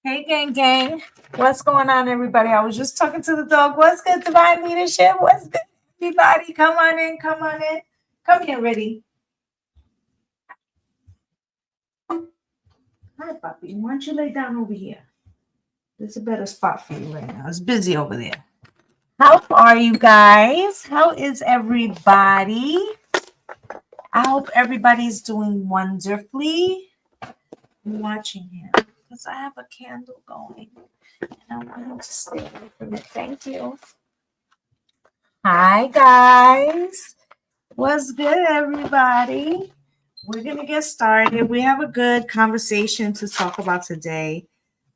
Hey, gang. What's going on, everybody? I was just talking to the dog. What's good, Divine Leadership? What's good, everybody? Come on in. Come here, ready. Hi, puppy. Why don't you lay down over here? There's a better spot for you right now. It's busy over there. How are you guys? How is everybody? I hope everybody's doing wonderfully. I'm watching him because I have a candle going. And I want him to stay away from it. Thank you. Hi, guys. What's good, everybody? We're going to get started. We have a good conversation to talk about today.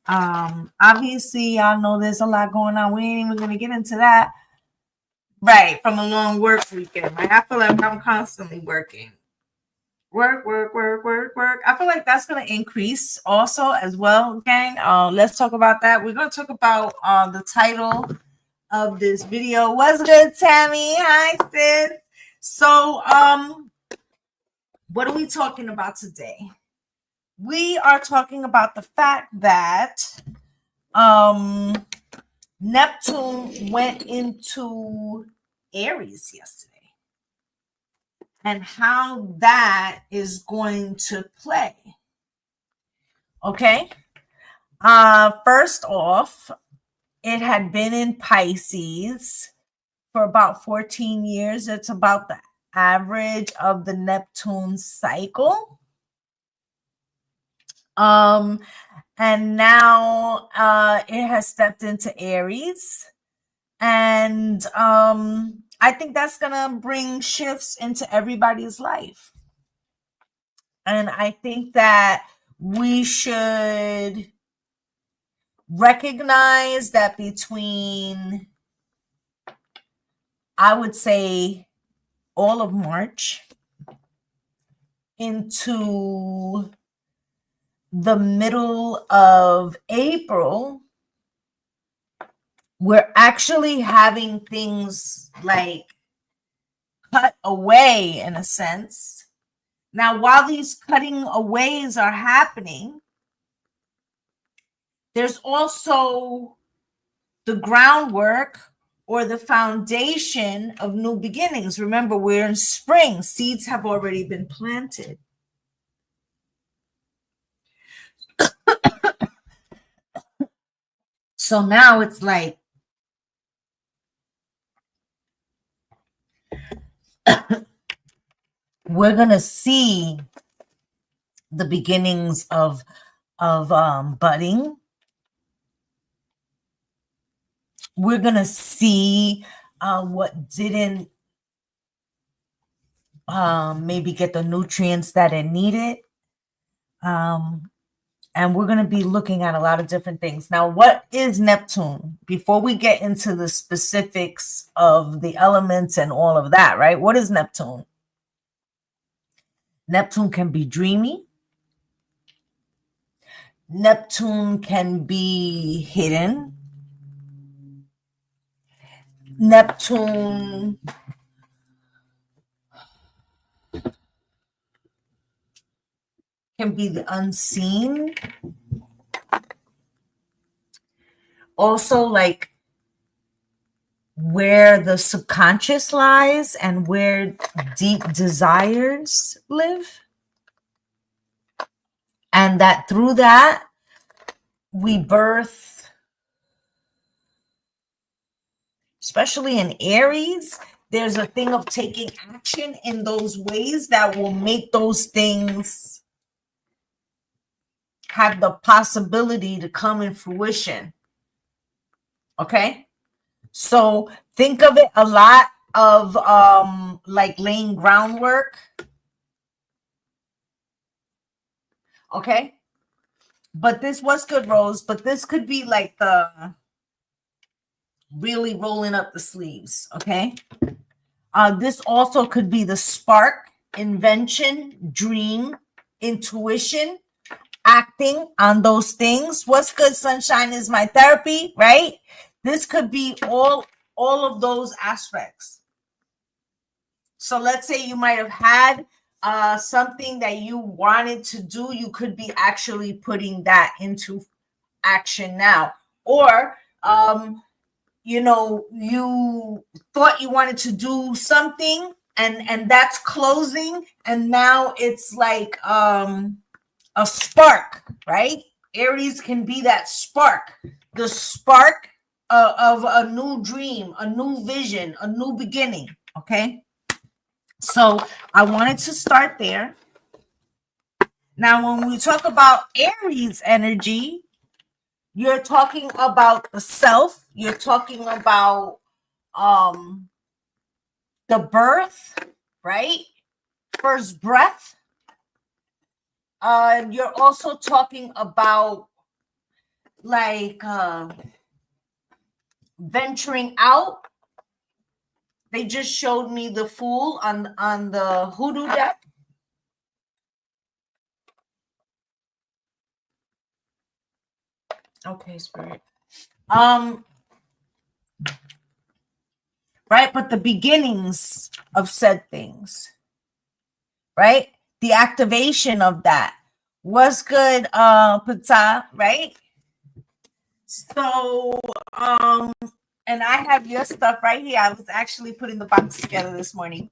Obviously, y'all know there's a lot going on. We ain't even going to get into that. Right, from a long work weekend. Like, I feel like I'm constantly working. Work. I feel like that's going to increase also as well, gang. Let's talk about that. We're going to talk about the title of this video. What's good, Tammy? Hi, sis. So, what are we talking about today? We are talking about the fact that Neptune went into Aries yesterday and how that is going to play. Okay. First off, it had been in Pisces for about 14 years. It's about the average of the Neptune cycle. And now it has stepped into Aries. And I think that's going to bring shifts into everybody's life. And I think that we should recognize that between, I would say, all of March into the middle of April, we're actually having things like cut away in a sense. Now, while these cutting aways are happening, there's also the groundwork or the foundation of new beginnings. Remember, we're in spring. Seeds have already been planted. So now it's like we're going to see the beginnings of budding. We're going to see what didn't maybe get the nutrients that it needed. And we're going to be looking at a lot of different things. Now, what is Neptune? Before we get into the specifics of the elements and all of that, right? What is Neptune? Neptune can be dreamy. Neptune can be hidden. Neptune can be the unseen. Also, like where the subconscious lies and where deep desires live. And that through that, we birth, especially in Aries, there's a thing of taking action in those ways that will make those things have the possibility to come in fruition. Okay? So think of it a lot of like laying groundwork. Okay? But this was good, Rose. But this could be like the really rolling up the sleeves. Okay. This also could be the spark, invention, dream, intuition, acting on those things. What's good, sunshine, is my therapy, right? This could be all of those aspects. So let's say you might have had something that you wanted to do. You could be actually putting that into action now. Or you know, you thought you wanted to do something and that's closing, and now it's like a spark, right? Aries can be that spark, the spark of a new dream, a new vision, a new beginning. Okay, so I wanted to start there. Now when we talk about Aries energy, you're talking about the self, you're talking about the birth, right? First breath. You're also talking about like venturing out. They just showed me the Fool on the hoodoo deck. Okay, Spirit. Right, but the beginnings of said things, right? The activation of that was good, Pata, right? So, and I have your stuff right here. I was actually putting the box together this morning.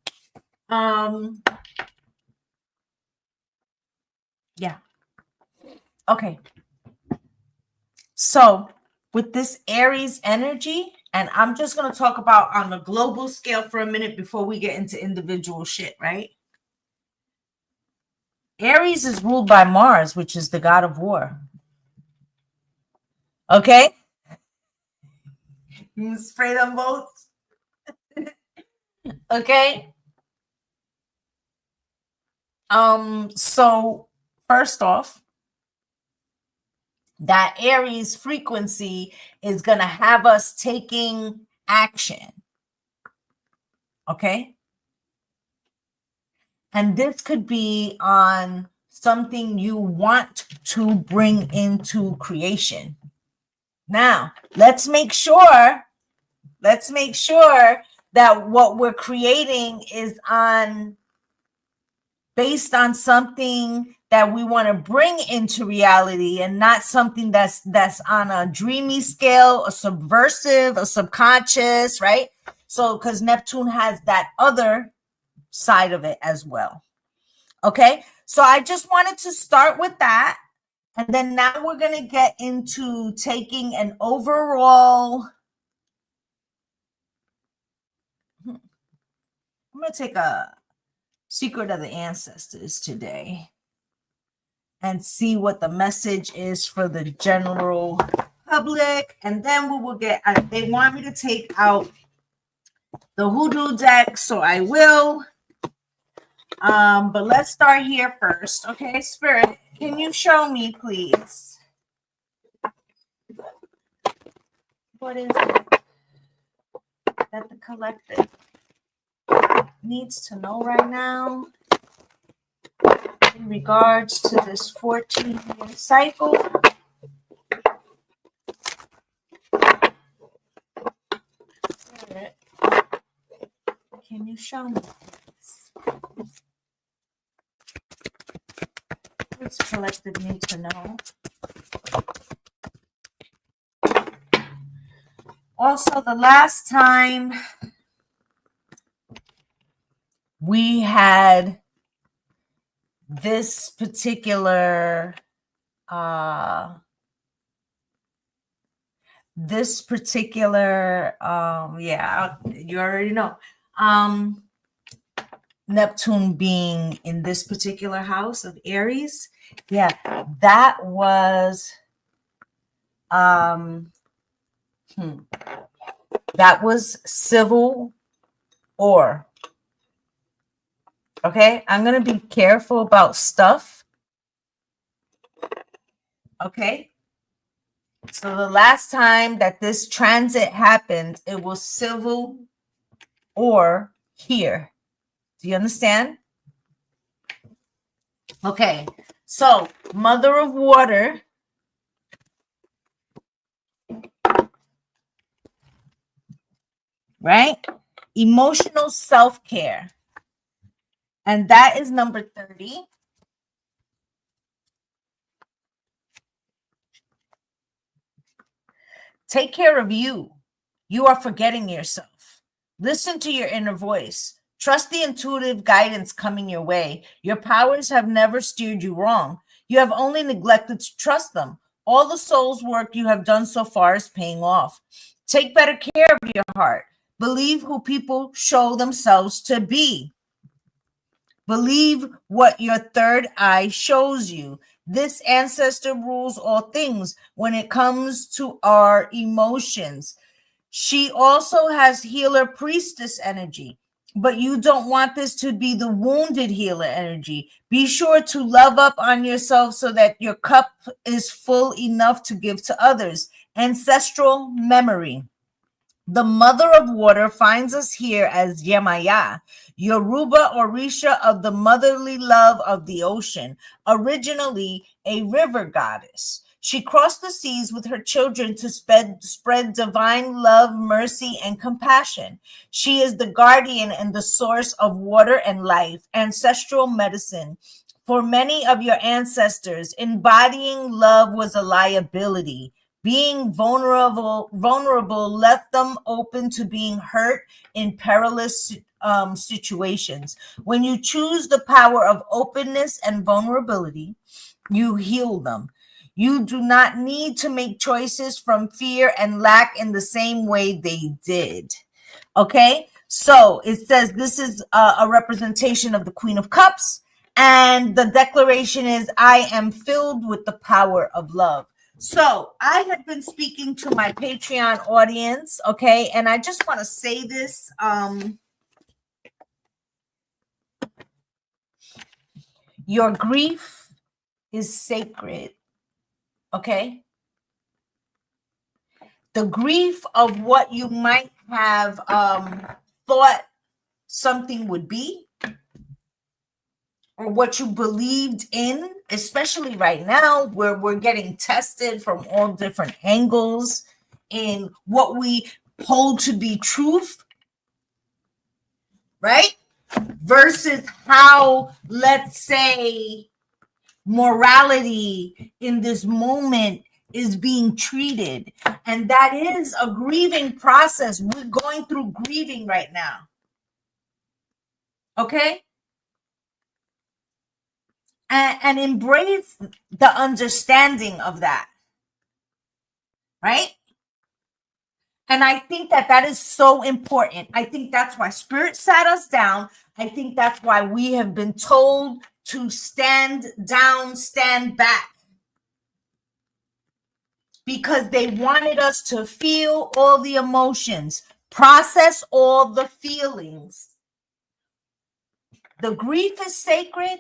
Yeah. Okay. So with this Aries energy, and I'm just going to talk about on a global scale for a minute before we get into individual shit, right? Aries is ruled by Mars, which is the god of war. Okay? You spray them both. Okay? So first off, that Aries frequency is going to have us taking action. Okay? And this could be on something you want to bring into creation. Now, let's make sure that what we're creating is based on something that we want to bring into reality, and not something that's on a dreamy scale, a subversive, a subconscious, right? So because Neptune has that other side of it as well. Okay, so I just wanted to start with that, and then now we're going to get into taking an overall. I'm going to take a secret of the ancestors today and see what the message is for the general public, and then we will get. They want me to take out the hoodoo deck, so I will. But let's start here first. Okay, Spirit, can you show me, please? What is it that the collective needs to know right now in regards to this 14-year cycle? Spirit, can you show me this? What's collective need to know? Also, the last time we had this particular yeah, you already know, Neptune being in this particular house of Aries. Yeah, that was that was civil war. Okay, I'm gonna be careful about stuff Okay. So the last time that this transit happened, it was civil or here. Do you understand? Okay. So Mother of Water, right? Emotional self-care. And that is number 30. Take care of you. You are forgetting yourself. Listen to your inner voice. Trust the intuitive guidance coming your way. Your powers have never steered you wrong. You have only neglected to trust them. All the soul's work you have done so far is paying off. Take better care of your heart. Believe who people show themselves to be. Believe what your third eye shows you. This ancestor rules all things when it comes to our emotions. She also has healer priestess energy, but you don't want this to be the wounded healer energy. Be sure to love up on yourself so that your cup is full enough to give to others. Ancestral memory. The mother of water finds us here as Yemaya, Yoruba Orisha of the motherly love of the ocean, originally a river goddess. She crossed the seas with her children to spread divine love, mercy, and compassion. She is the guardian and the source of water and life, ancestral medicine. For many of your ancestors, embodying love was a liability. Being vulnerable left them open to being hurt in perilous situations. When you choose the power of openness and vulnerability, you heal them. You do not need to make choices from fear and lack in the same way they did. Okay, so it says this is a representation of the Queen of Cups, and the declaration is, I am filled with the power of love. So I have been speaking to my Patreon audience, okay, and I just want to say this. Your grief is sacred, okay? The grief of what you might have thought something would be, or what you believed in, especially right now where we're getting tested from all different angles in what we hold to be truth, right? Versus how, let's say, morality in this moment is being treated. And that is a grieving process. We're going through grieving right now. Okay? And embrace the understanding of that, right? And I think that that is so important. I think that's why Spirit sat us down. I think that's why we have been told to stand down, stand back, because they wanted us to feel all the emotions, process all the feelings. The grief is sacred.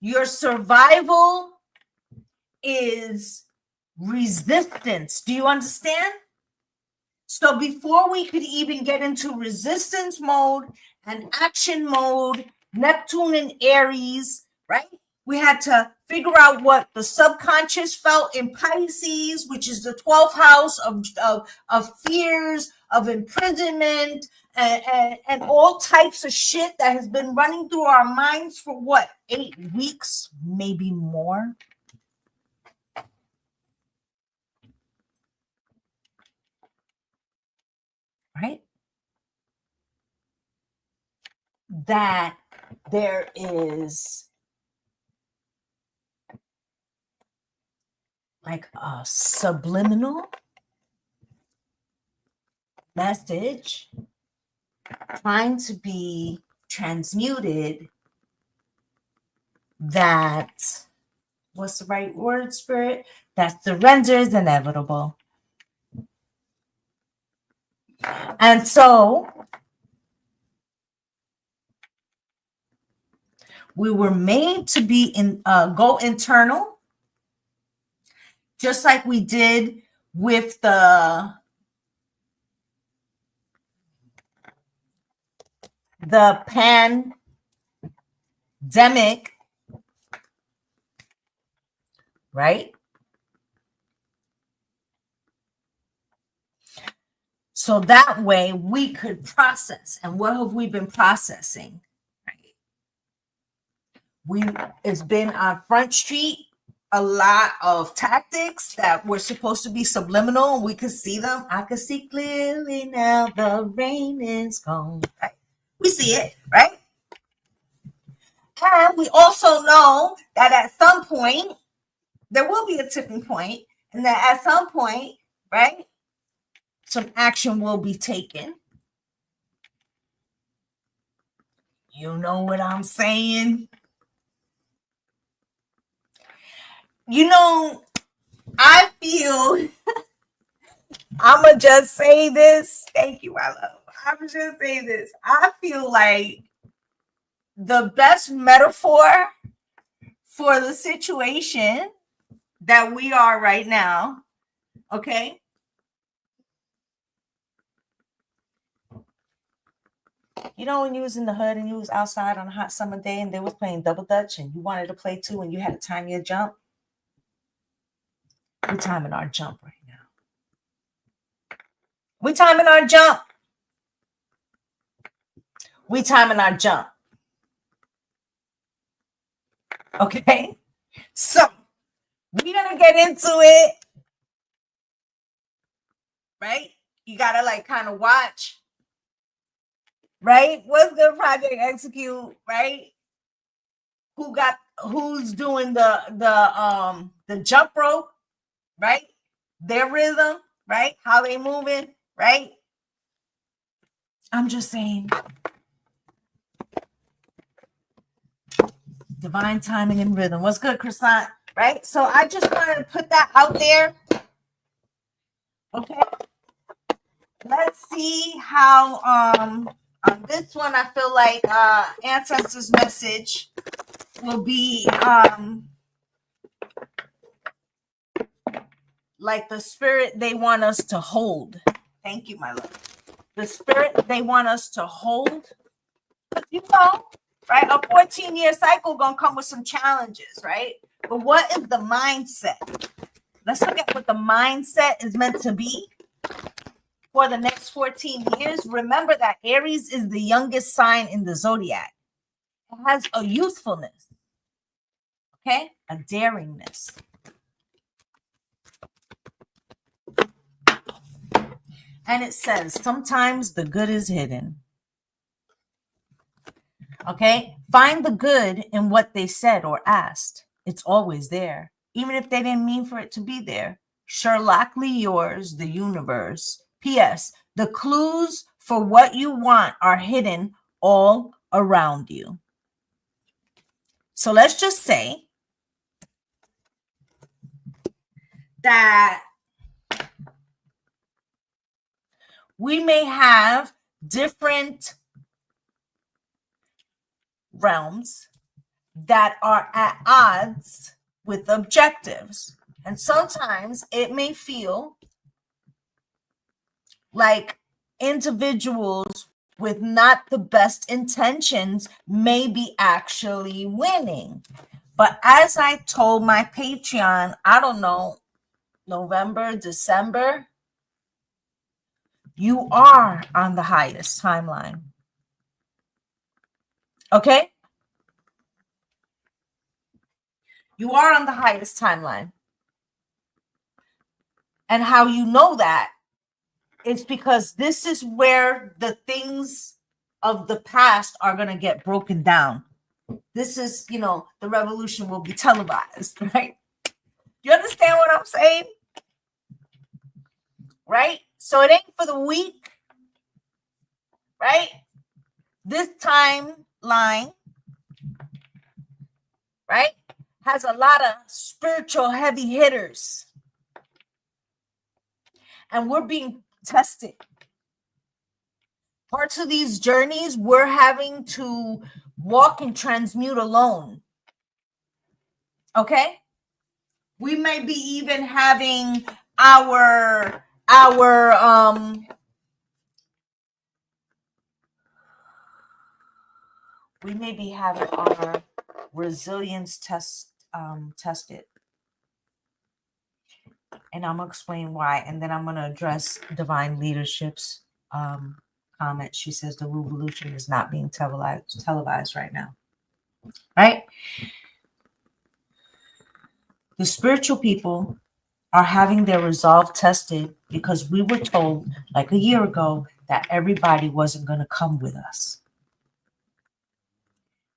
Your survival is resistance. Do you understand? So before we could even get into resistance mode and action mode, Neptune and Aries, right? We had to figure out what the subconscious felt in Pisces, which is the 12th house of fears, of imprisonment, and all types of shit that has been running through our minds for what, 8 weeks, maybe more. Right? That there is like a subliminal message trying to be transmuted that, what's the right word, Spirit? That surrender is inevitable. And so we were made to be go internal just like we did with the pandemic, right? So that way we could process. And what have we been processing? It's been on Front Street, a lot of tactics that were supposed to be subliminal, and we could see them. I could see clearly now, the rain is gone. Right? We see it, right? And we also know that at some point, there will be a tipping point, and that at some point, right, some action will be taken. You know what I'm saying? You know, I feel, I'm going to just say this. Thank you, my love. I'm going to just say this. I feel like the best metaphor for the situation that we are right now, okay? You know, when you was in the hood and you was outside on a hot summer day and they was playing double dutch and you wanted to play too and you had to time your jump? We're timing our jump right now. We're timing our jump. We're timing our jump. Okay? So, we're going to get into it. Right? You got to like kind of watch. Right? What's good project execute, right? Who's doing the jump rope, right? Their rhythm, right? How they moving, right? I'm just saying. Divine timing and rhythm. What's good, Croissant? Right? So I just wanted to put that out there. Okay. Let's see how on this one I feel like ancestors' message will be like the spirit they want us to hold. Thank you, my love. The spirit they want us to hold. Because you know, right? A 14-year cycle gonna come with some challenges, right? But what is the mindset? Let's look at what the mindset is meant to be for the next 14 years. Remember that Aries is the youngest sign in the zodiac. It has a youthfulness, okay? A daringness. And it says, sometimes the good is hidden. Okay? Find the good in what they said or asked. It's always there, even if they didn't mean for it to be there. Sherlockly yours, the universe. P.S. The clues for what you want are hidden all around you. So let's just say that we may have different realms that are at odds with objectives. And sometimes it may feel like individuals with not the best intentions may be actually winning. But as I told my Patreon, I don't know, November, December, you are on the highest timeline. Okay? You are on the highest timeline. And how you know that is because this is where the things of the past are going to get broken down. This is, you know, the revolution will be televised, right? You understand what I'm saying? Right? So it ain't for the weak, right? This timeline, right, has a lot of spiritual heavy hitters. And we're being tested. Parts of these journeys we're having to walk and transmute alone. Okay? We may be even having our we may be having our resilience tested. And I'm gonna explain why, and then I'm gonna address divine leadership's comment. She says the revolution is not being televised right now. Right? The spiritual people are having their resolve tested because we were told like a year ago that everybody wasn't going to come with us.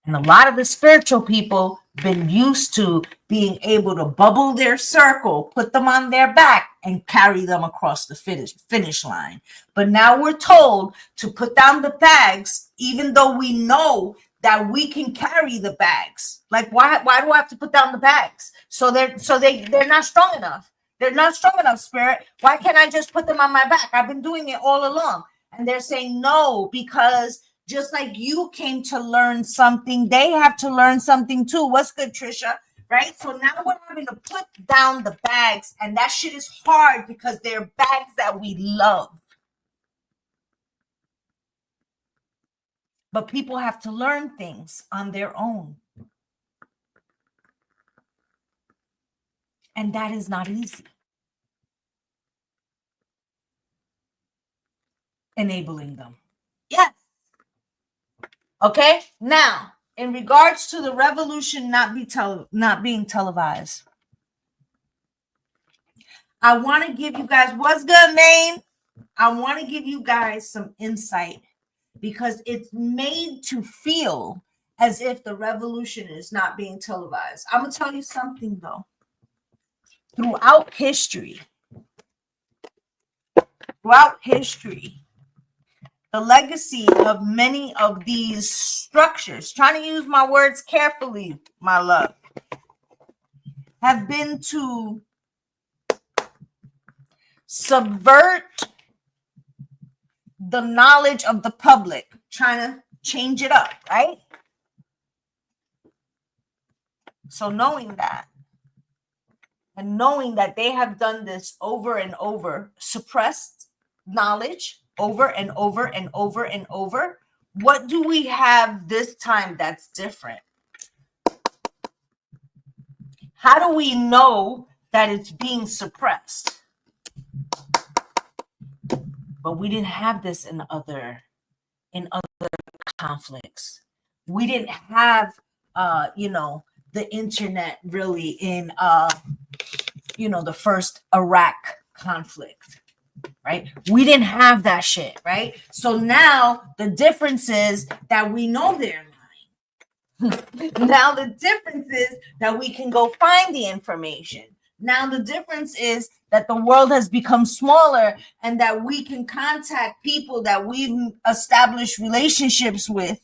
And a lot of the spiritual people been used to being able to bubble their circle, put them on their back, and carry them across the finish line. But now we're told to put down the bags, even though we know that we can carry the bags. Like, why do I have to put down the bags? So they're not strong enough. They're not strong enough, spirit. Why can't I just put them on my back? I've been doing it all along. And they're saying no, because just like you came to learn something, they have to learn something too. What's good, Trisha? Right? So now we're having to put down the bags, and that shit is hard because they're bags that we love. But people have to learn things on their own. And that is not easy. Enabling them. Yes. Okay? Now, in regards to the revolution not being televised, I want to give you guys, what's good, Maine? I want to give you guys some insight because it's made to feel as if the revolution is not being televised. I'm going to tell you something, though. Throughout history, the legacy of many of these structures, trying to use my words carefully, my love, have been to subvert the knowledge of the public, trying to change it up, right? So knowing that, and knowing that they have done this over and over, suppressed knowledge over and over and over and over, what do we have this time that's different? How do we know that it's being suppressed? But we didn't have this in other conflicts. We didn't have the internet really in the first Iraq conflict, right? We didn't have that shit, right? So now the difference is that we know they're lying. Now the difference is that we can go find the information. Now the difference is that the world has become smaller and that we can contact people that we've established relationships with.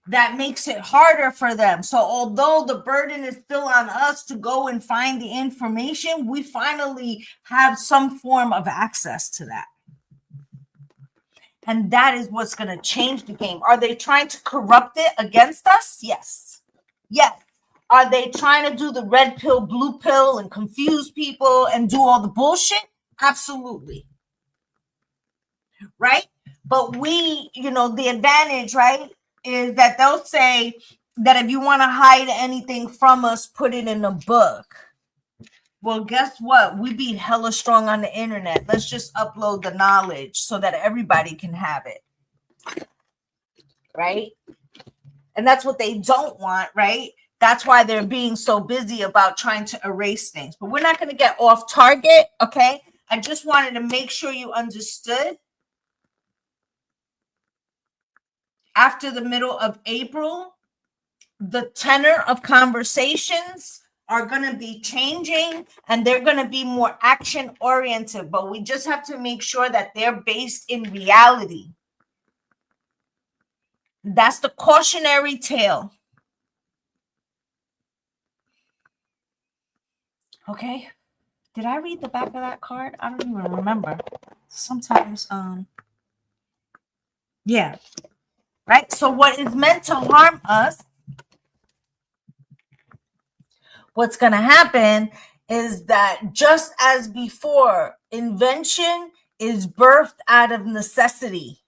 That makes it harder for them. So although the burden is still on us to go and find the information, we finally have some form of access to that. And that is what's going to change the game. Are they trying to corrupt it against us? Yes. Yes. Are they trying to do the red pill, blue pill, and confuse people and do all the bullshit? Absolutely. Right? But we, the advantage, right, is that they'll say that if you want to hide anything from us, put it in a book. Well, guess what? We be hella strong on the internet. Let's just upload the knowledge so that everybody can have it. Right? And that's what they don't want, right? That's why they're being so busy about trying to erase things. But we're not going to get off target, okay? I just wanted to make sure you understood. After the middle of April, the tenor of conversations are going to be changing and they're going to be more action oriented, but we just have to make sure that they're based in reality. That's the cautionary tale. Okay. Did I read the back of that card? I don't even remember. Sometimes, yeah. Right? So what is meant to harm us what's going to happen is that just as before, invention is birthed out of necessity.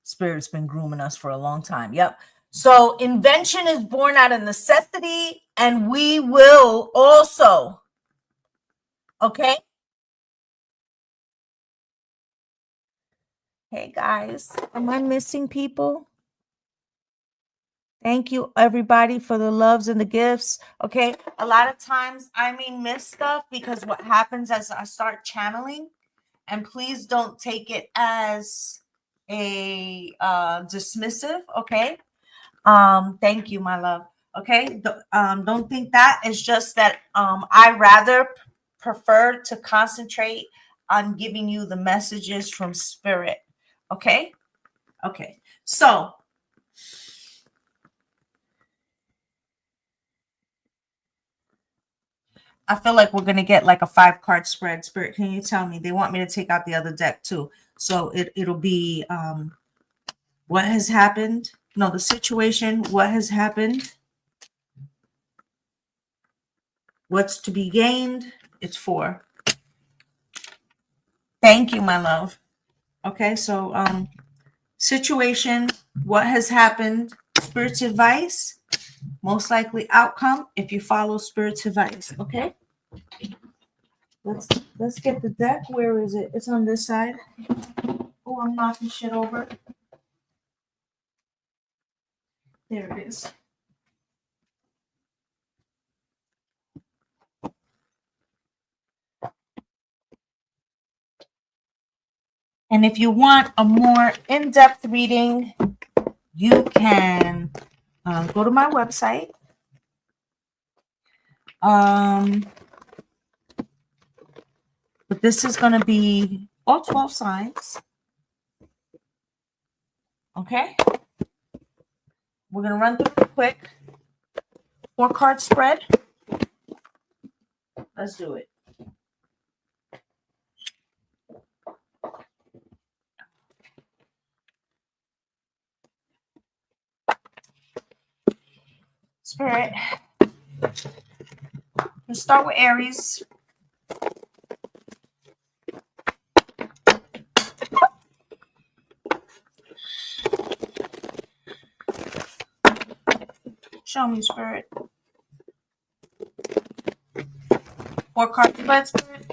Spirit's been grooming us for a long time. Yep. So invention is born out of necessity, and we will also. Okay. Hey guys, am I missing people? Thank you, everybody, for the loves and the gifts. Okay. A lot of times I may miss stuff because what happens as I start channeling, and please don't take it as a dismissive. Okay. Thank you, my love. Okay. Don't think that. It's just that I rather prefer to concentrate on giving you the messages from spirit. Okay. Okay. So I feel like we're going to get like a 5-card spread. Spirit, can you tell me? They want me to take out the other deck too. So it'll be what has happened. No, the situation, what has happened. What's to be gained. It's 4. Thank you, my love. Okay, so situation, what has happened, Spirit's advice, most likely outcome if you follow Spirit's advice. Okay. Let's get the deck. Where is it? It's on this side. Oh, I'm knocking shit over. There it is. And if you want a more in-depth reading, you can go to my website. But this is going to be all 12 signs. Okay. We're going to run through it quick. 4-card spread. Let's do it. Spirit. Let's start with Aries. Show me, Spirit. 4-card spread, Spirit.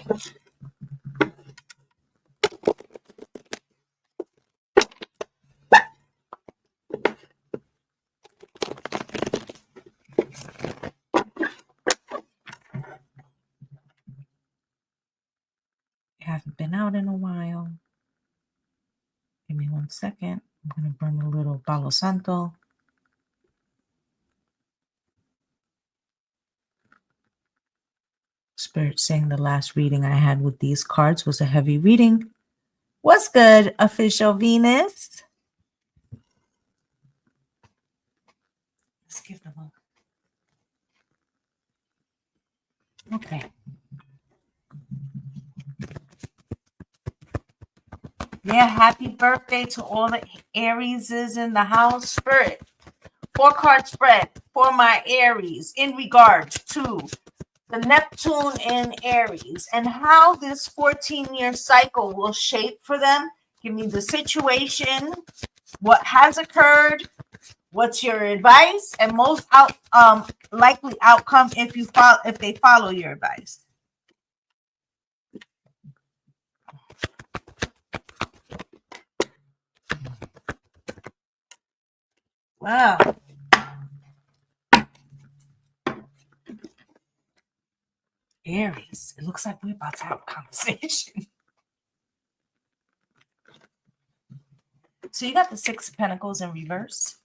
Haven't been out in a while. Give me 1 second. I'm going to burn a little Palo Santo. Spirit saying the last reading I had with these cards was a heavy reading. What's good, official Venus? Let's give them a... Okay. Yeah, happy birthday to all the Arieses in the house. Spirit. 4-card spread for my Aries in regards to the Neptune in Aries and how this 14-year cycle will shape for them. Give me the situation, what has occurred, what's your advice, and most likely outcome if they follow your advice. Wow. Aries, it looks like we're about to have a conversation. So you got the 6 of Pentacles in reverse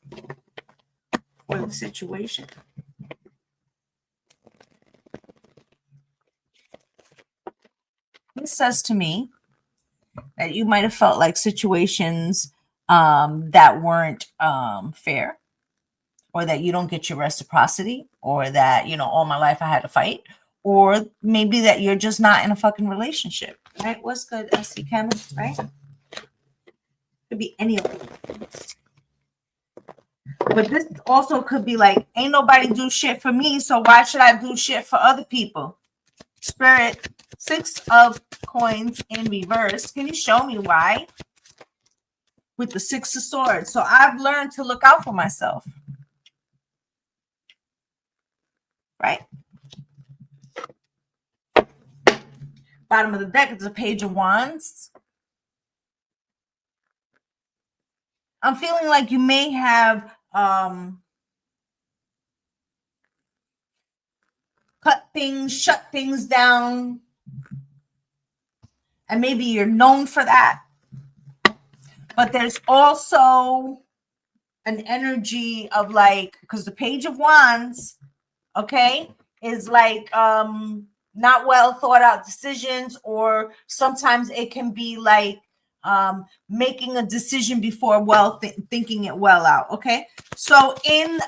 for the situation. This says to me that you might have felt like situations that weren't fair, or that you don't get your reciprocity, or that, all my life I had to fight, or maybe that you're just not in a fucking relationship, right? What's good, SC Chemist, right? Could be any of them. But this also could be like, ain't nobody do shit for me, so why should I do shit for other people? Spirit, 6 of coins in reverse. Can you show me why? With the 6 of swords. So I've learned to look out for myself. Right? Bottom of the deck is a page of wands. I'm feeling like you may have cut things, shut things down, and maybe you're known for that. But there's also an energy of like, because the page of wands, okay, is like not well thought out decisions, or sometimes it can be like making a decision before thinking it well out. Okay, so in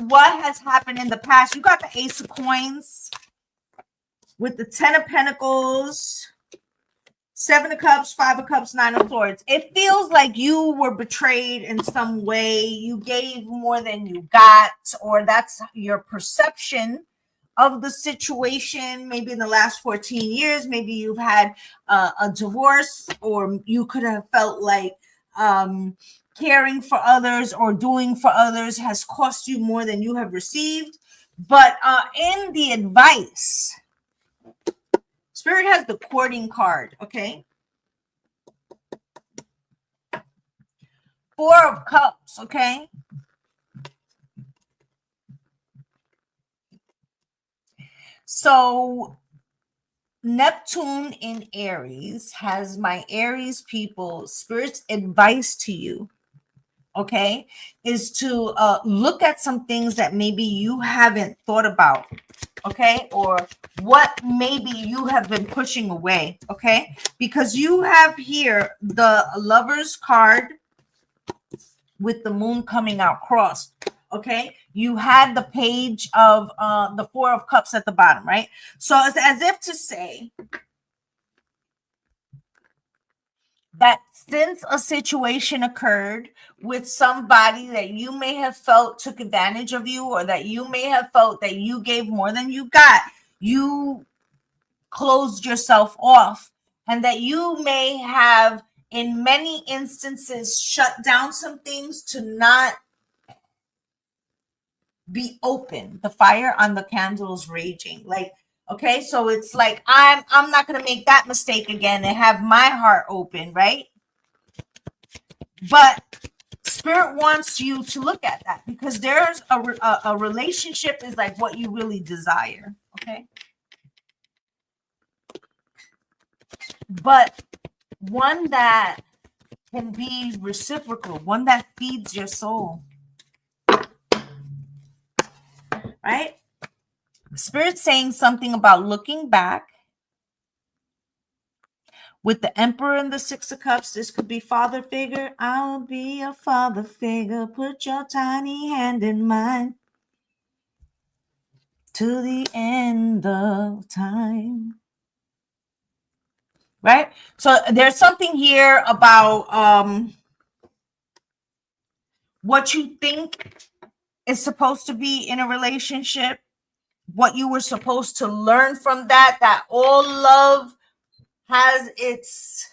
what has happened in the past, you got the Ace of Coins with the 10 of Pentacles, 7 of Cups, 5 of Cups, 9 of Swords. It feels like you were betrayed in some way. You gave more than you got, or that's your perception of the situation. Maybe in the last 14 years, maybe you've had a divorce, or you could have felt like caring for others or doing for others has cost you more than you have received. But in the advice, Spirit has the courting card, okay? 4 of Cups, okay? So Neptune in Aries has my Aries people, Spirit's advice to you, okay, is to look at some things that maybe you haven't thought about, okay, or what maybe you have been pushing away, okay, because you have here the Lover's card with the moon coming out crossed. Okay, you had the page of the 4 of Cups at the bottom, right? So it's as if to say that since a situation occurred with somebody that you may have felt took advantage of you, or that you may have felt that you gave more than you got, you closed yourself off, and that you may have in many instances shut down some things to not be open. The fire on the candles raging, like, okay, so it's like I'm not going to make that mistake again and have my heart open, right? But Spirit wants you to look at that, because there's a relationship is like what you really desire, okay, but one that can be reciprocal, one that feeds your soul, right? Spirit's saying something about looking back. With the Emperor and the 6 of Cups, this could be father figure. I'll be a father figure. Put your tiny hand in mine to the end of time. Right? So there's something here about what you think is supposed to be in a relationship, what you were supposed to learn from that all love has its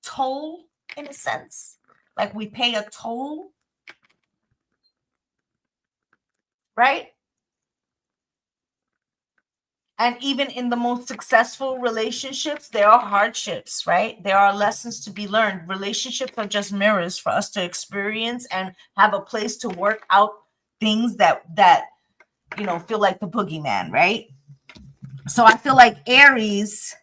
toll, in a sense. Like we pay a toll, right? And even in the most successful relationships, there are hardships, right? There are lessons to be learned. Relationships are just mirrors for us to experience and have a place to work out things that you know feel like the boogeyman, right? So I feel like Aries,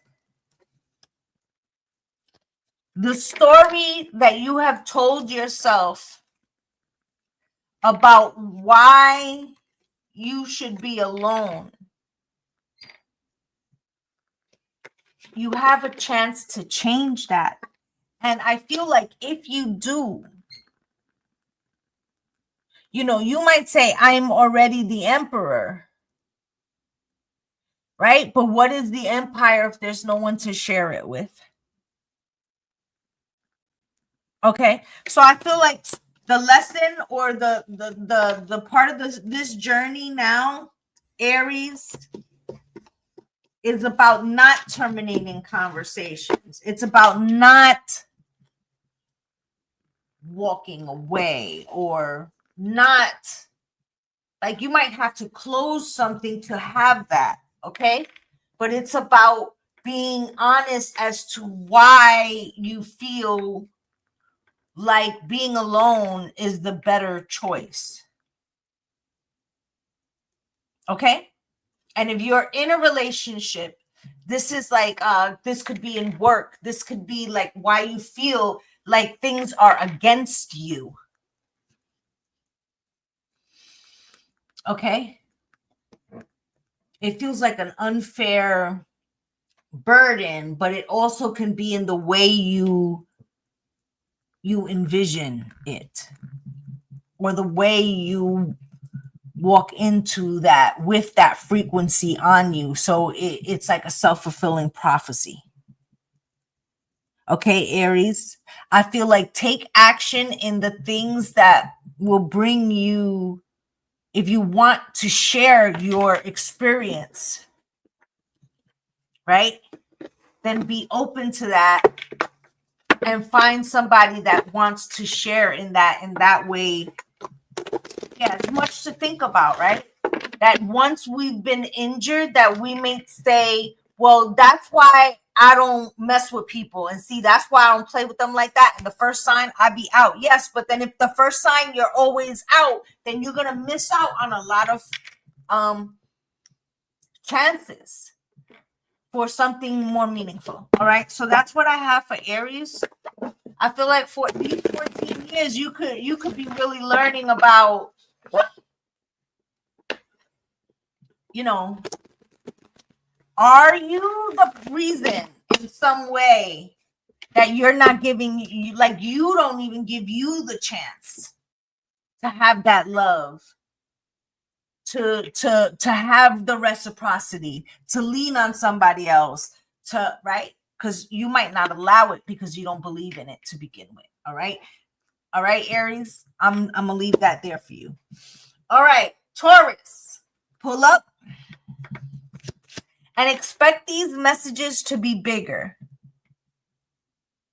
the story that you have told yourself about why you should be alone, you have a chance to change that. And I feel like if you do, you know, you might say, I'm already the emperor, right? But what is the empire if there's no one to share it with? Okay, so I feel like the lesson or the part of this journey now, Aries, is about not terminating conversations. It's about not walking away, or not, like, you might have to close something to have that, okay? But it's about being honest as to why you feel like being alone is the better choice. Okay? And if you're in a relationship, this is like this could be in work. This could be like why you feel like things are against you. Okay? It feels like an unfair burden, but it also can be in the way you envision it, or the way you walk into that with that frequency on you. So it's like a self-fulfilling prophecy. Okay, Aries, I feel like take action in the things that will bring you, if you want to share your experience, right? Then be open to that and find somebody that wants to share in that way. Yeah, it's much to think about, right? That once we've been injured, that we may say, well, that's why I don't mess with people. And see, that's why I don't play with them like that. And the first sign, I be out. Yes, but then if the first sign you're always out, then you're going to miss out on a lot of chances for something more meaningful. All right. So that's what I have for Aries. I feel like for these 14 years, you could be really learning about, you know, are you the reason in some way that you're not giving you, like, you don't even give you the chance to have that love, to have the reciprocity, to lean on somebody else, to, right? Because you might not allow it because you don't believe in it to begin with. All right. All right, Aries, I'm gonna leave that there for you. All right, Taurus, pull up and expect these messages to be bigger.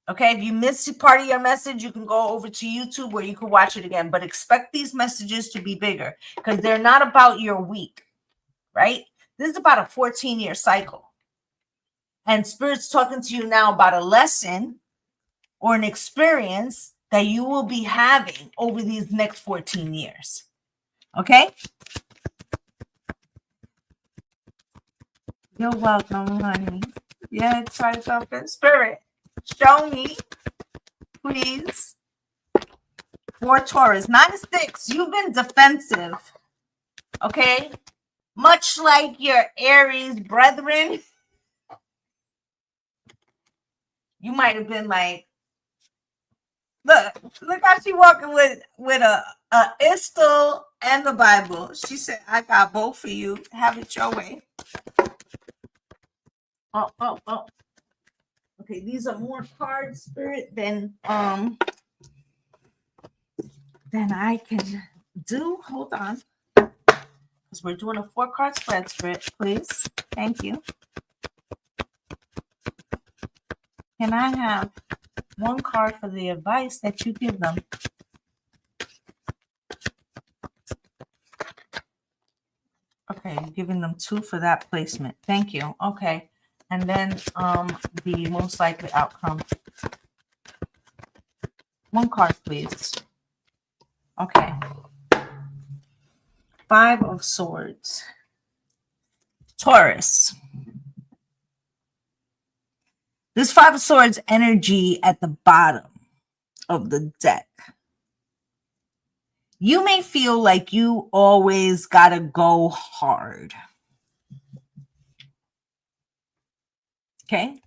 Okay, if you missed part of your message, you can go over to YouTube where you can watch it again. But expect these messages to be bigger because they're not about your week, right? This is about a 14-year cycle. And Spirit's talking to you now about a lesson or an experience that you will be having over these next 14 years. Okay? You're welcome, honey. Yeah, try something. Spirit, show me, please. For Taurus, 9 of Sticks, you've been defensive. Okay? Much like your Aries brethren, you might have been like, look how she walking with a Istel and the Bible. She said, I got both for you. Have it your way. Oh. Okay, these are more cards, Spirit, than I can do. Hold on. Because we're doing a 4-card spread, Spirit, please. Thank you. Can I have 1 card for the advice that you give them? Okay, you're giving them 2 for that placement. Thank you. Okay. And then the most likely outcome. 1 card, please. Okay. 5 of Swords. Taurus. This 5 of Swords energy at the bottom of the deck. You may feel like you always gotta go hard. Okay?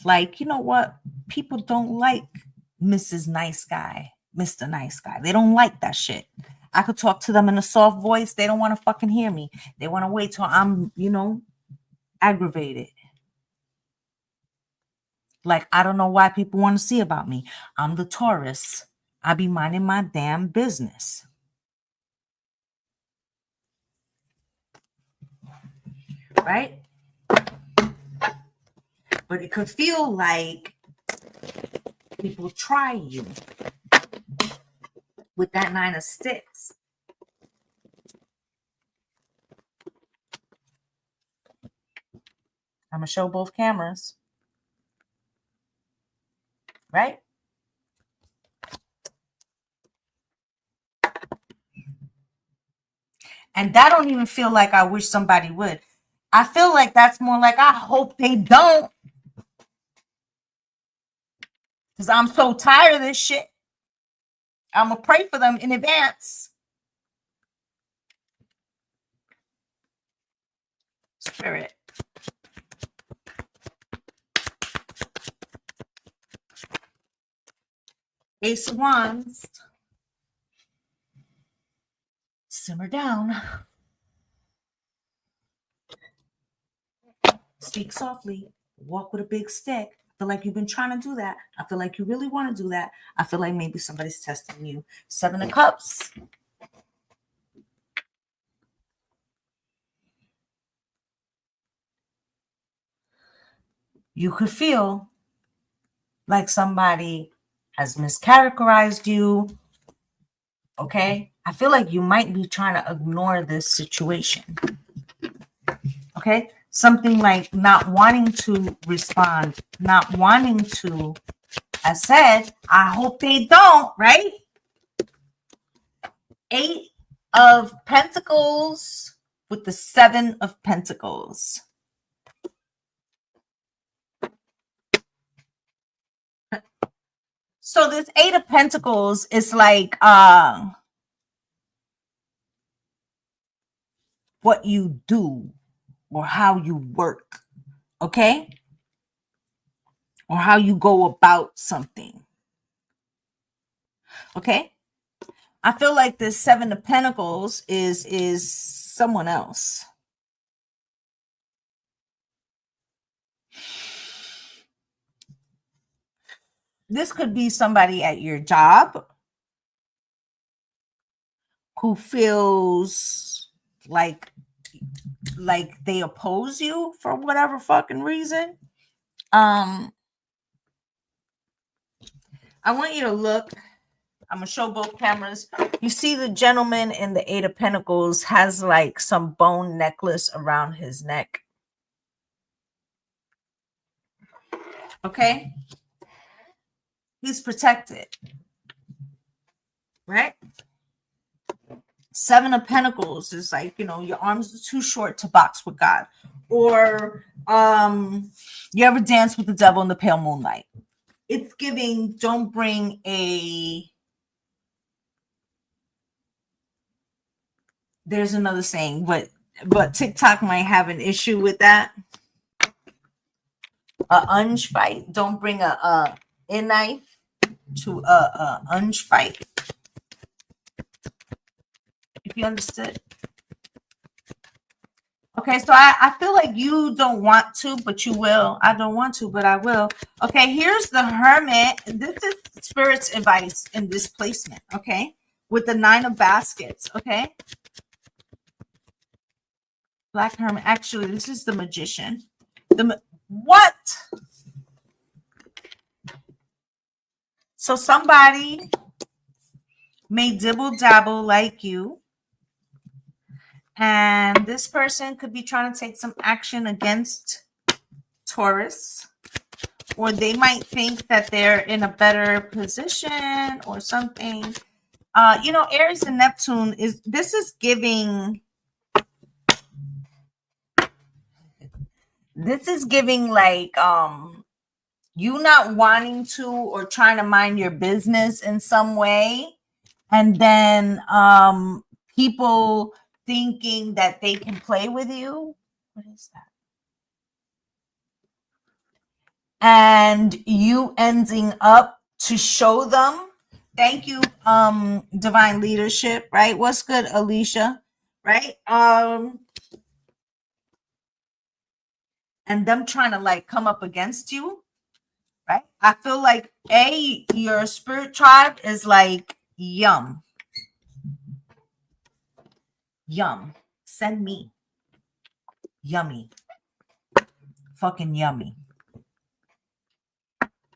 Like, you know what? People don't like Mrs. Nice Guy, Mr. Nice Guy. They don't like that shit. I could talk to them in a soft voice. They don't want to fucking hear me. They want to wait till I'm, aggravated. Like, I don't know why people want to see about me. I'm the Taurus. I be minding my damn business. Right? But it could feel like people try you with that 9 of sticks. I'm going to show both cameras. Right? And that don't even feel like I wish somebody would. I feel like that's more like I hope they don't. Because I'm so tired of this shit. I'm going to pray for them in advance. Spirit. Ace of Wands. Simmer down. Speak softly. Walk with a big stick. I feel like you've been trying to do that. I feel like you really want to do that. I feel like maybe somebody's testing you. 7 of Cups. You could feel like somebody has mischaracterized you. Okay? I feel like you might be trying to ignore this situation. Okay? Something like not wanting to respond, not wanting to. I said, I hope they don't, right? 8 of Pentacles with the 7 of Pentacles. So this 8 of Pentacles is like what you do or how you work, okay? Or how you go about something. Okay? I feel like this 7 of Pentacles is someone else. This could be somebody at your job who feels like they oppose you for whatever fucking reason. I want you to look. I'm gonna show both cameras. You see the gentleman in the 8 of Pentacles has like some bone necklace around his neck. Okay? He's protected. Right? 7 of Pentacles is like, you know, your arms are too short to box with God. Or you ever dance with the devil in the pale moonlight? It's giving, don't bring a, there's another saying, but TikTok might have an issue with that. A unge fight. Don't bring a knife to a unge fight. If you understood. Okay, so I feel like you don't want to, but you will. I don't want to, but I will. Okay, here's the Hermit. This is Spirit's advice in this placement, okay? With the 9 of Baskets, okay? Black Hermit. Actually, this is the Magician. What? So somebody may dibble dabble like you. And this person could be trying to take some action against Taurus. Or they might think that they're in a better position or something. You know, Aries and Neptune is giving like you not wanting to or trying to mind your business in some way, and then people thinking that they can play with you. What is that? And you ending up to show them. Thank you, divine leadership, right? What's good, Alicia? Right? And them trying to like come up against you, right? I feel like your spirit tribe is like yum. Yum. Send me. Yummy. Fucking yummy.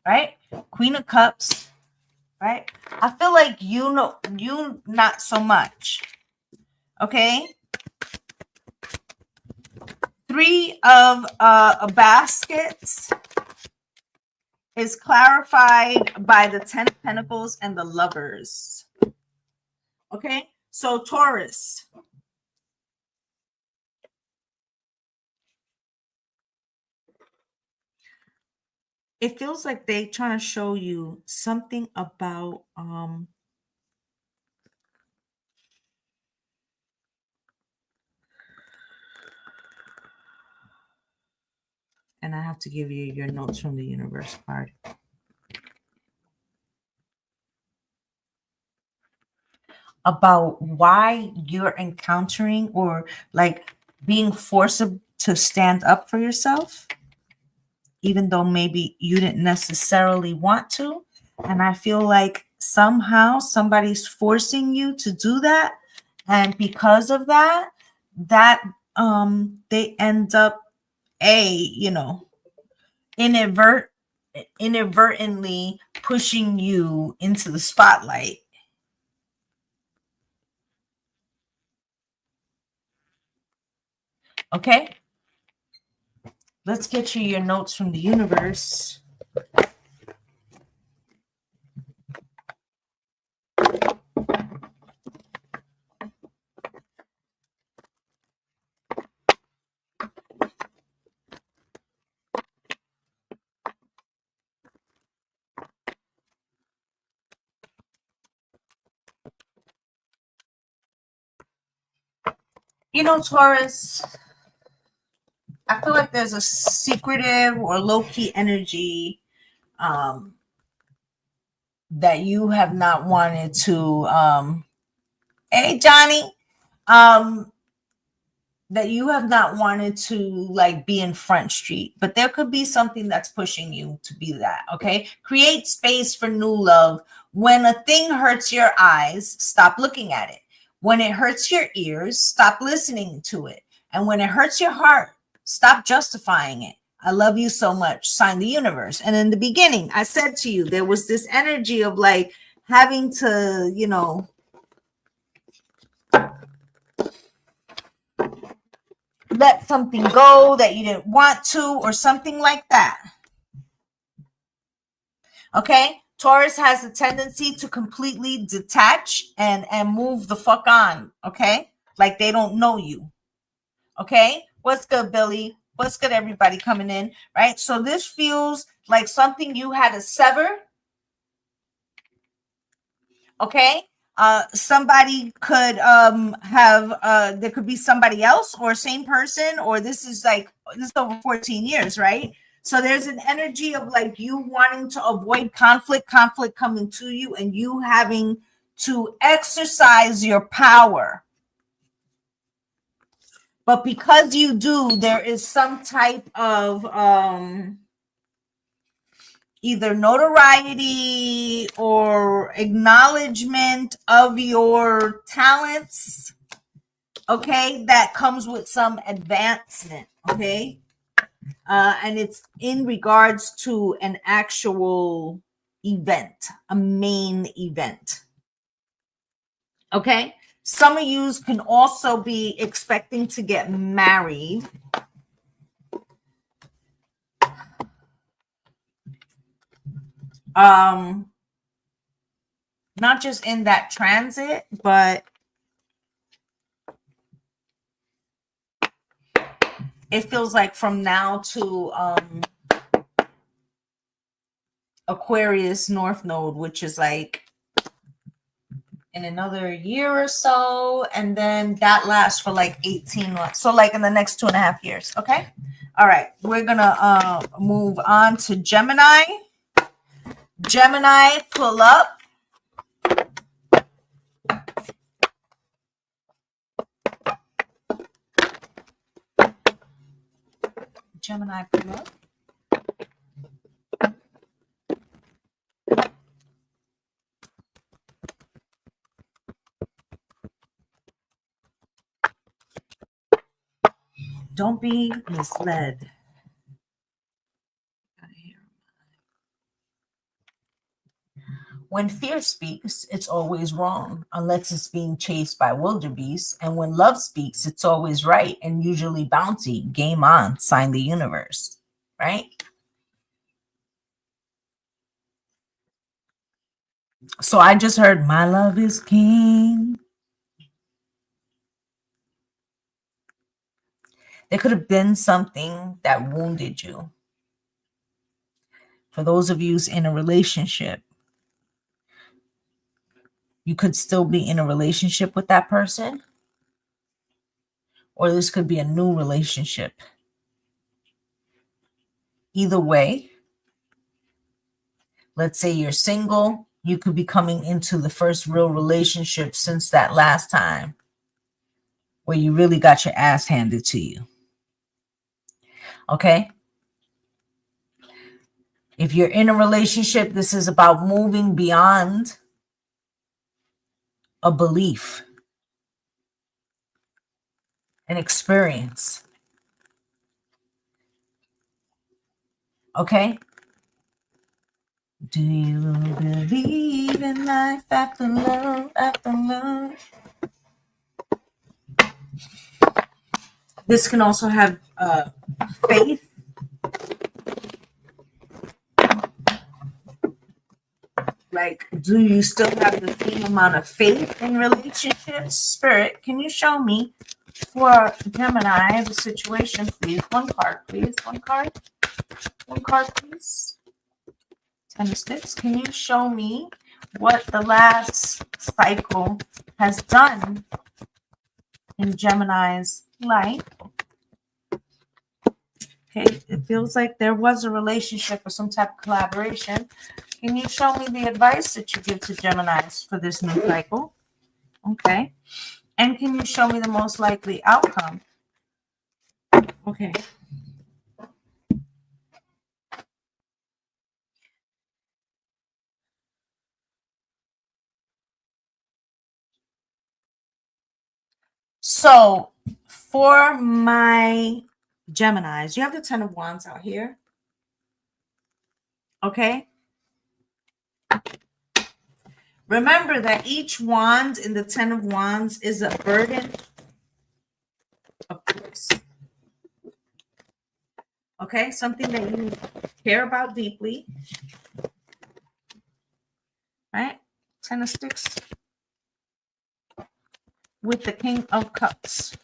Right? Queen of Cups. Right? I feel like you not so much. Okay? Three of baskets is clarified by the 10 of Pentacles and the Lovers. Okay? So Taurus. It feels like they trying to show you something about and I have to give you your notes from the universe card. About why you're encountering or like being forced to stand up for yourself, even though maybe you didn't necessarily want to. And I feel like somehow somebody's forcing you to do that. And because of that, they end up inadvertently pushing you into the spotlight. Okay? Let's get you your notes from the universe. You know, Taurus, I feel like there's a secretive or low-key energy that you have not wanted to hey Johnny, that you have not wanted to like be in Front Street, but there could be something that's pushing you to be that. Okay, create space for new love. When a thing hurts your eyes, stop looking at it. When it hurts your ears, stop listening to it. And when it hurts your heart, stop justifying it. I love you so much. Sign the universe. And in the beginning, I said to you, there was this energy of like having to, let something go that you didn't want to, or something like that. Okay? Taurus has a tendency to completely detach and move the fuck on. Okay? Like they don't know you. Okay? What's good, Billy? What's good, everybody coming in? Right? So this feels like something you had to sever. Okay? Somebody could have there could be somebody else or same person, or this is over 14 years, right? So there's an energy of like you wanting to avoid conflict coming to you, and you having to exercise your power. But because you do, there is some type of either notoriety or acknowledgement of your talents, okay, that comes with some advancement, okay? And it's in regards to an actual event, a main event, okay? Some of you can also be expecting to get married. Not just in that transit, but it feels like from now to Aquarius North Node, which is like in another year or so, and then that lasts for like 18 months. So like in the next 2.5 years. Okay. All right. We're gonna move on to Gemini. Gemini, pull up. Gemini, pull up. Don't be misled. When fear speaks, it's always wrong, unless it's being chased by wildebeest. And when love speaks, it's always right and usually bounty. Game on, sign the universe, right? So I just heard, my love is king. There could have been something that wounded you. For those of you in a relationship, you could still be in a relationship with that person, or this could be a new relationship. Either way, let's say you're single, you could be coming into the first real relationship since that last time where you really got your ass handed to you. Okay? If you're in a relationship, this is about moving beyond a belief, an experience. Okay? Do you believe in life after love, after love? This can also have faith. Like, do you still have the same amount of faith in relationships? Spirit, can you show me for Gemini the situation, please? One card, please. One card. One card, please. 10 of Sticks. Can you show me what the last cycle has done in Gemini's life? Okay, it feels like there was a relationship or some type of collaboration. Can you show me the advice that you give to Geminis for this new cycle? Okay. And can you show me the most likely outcome? Okay. So for my Geminis, you have the 10 of Wands out here. Okay. Remember that each wand in the 10 of Wands is a burden of choice. Okay, something that you care about deeply. Right? 10 of Sticks with the King of Cups.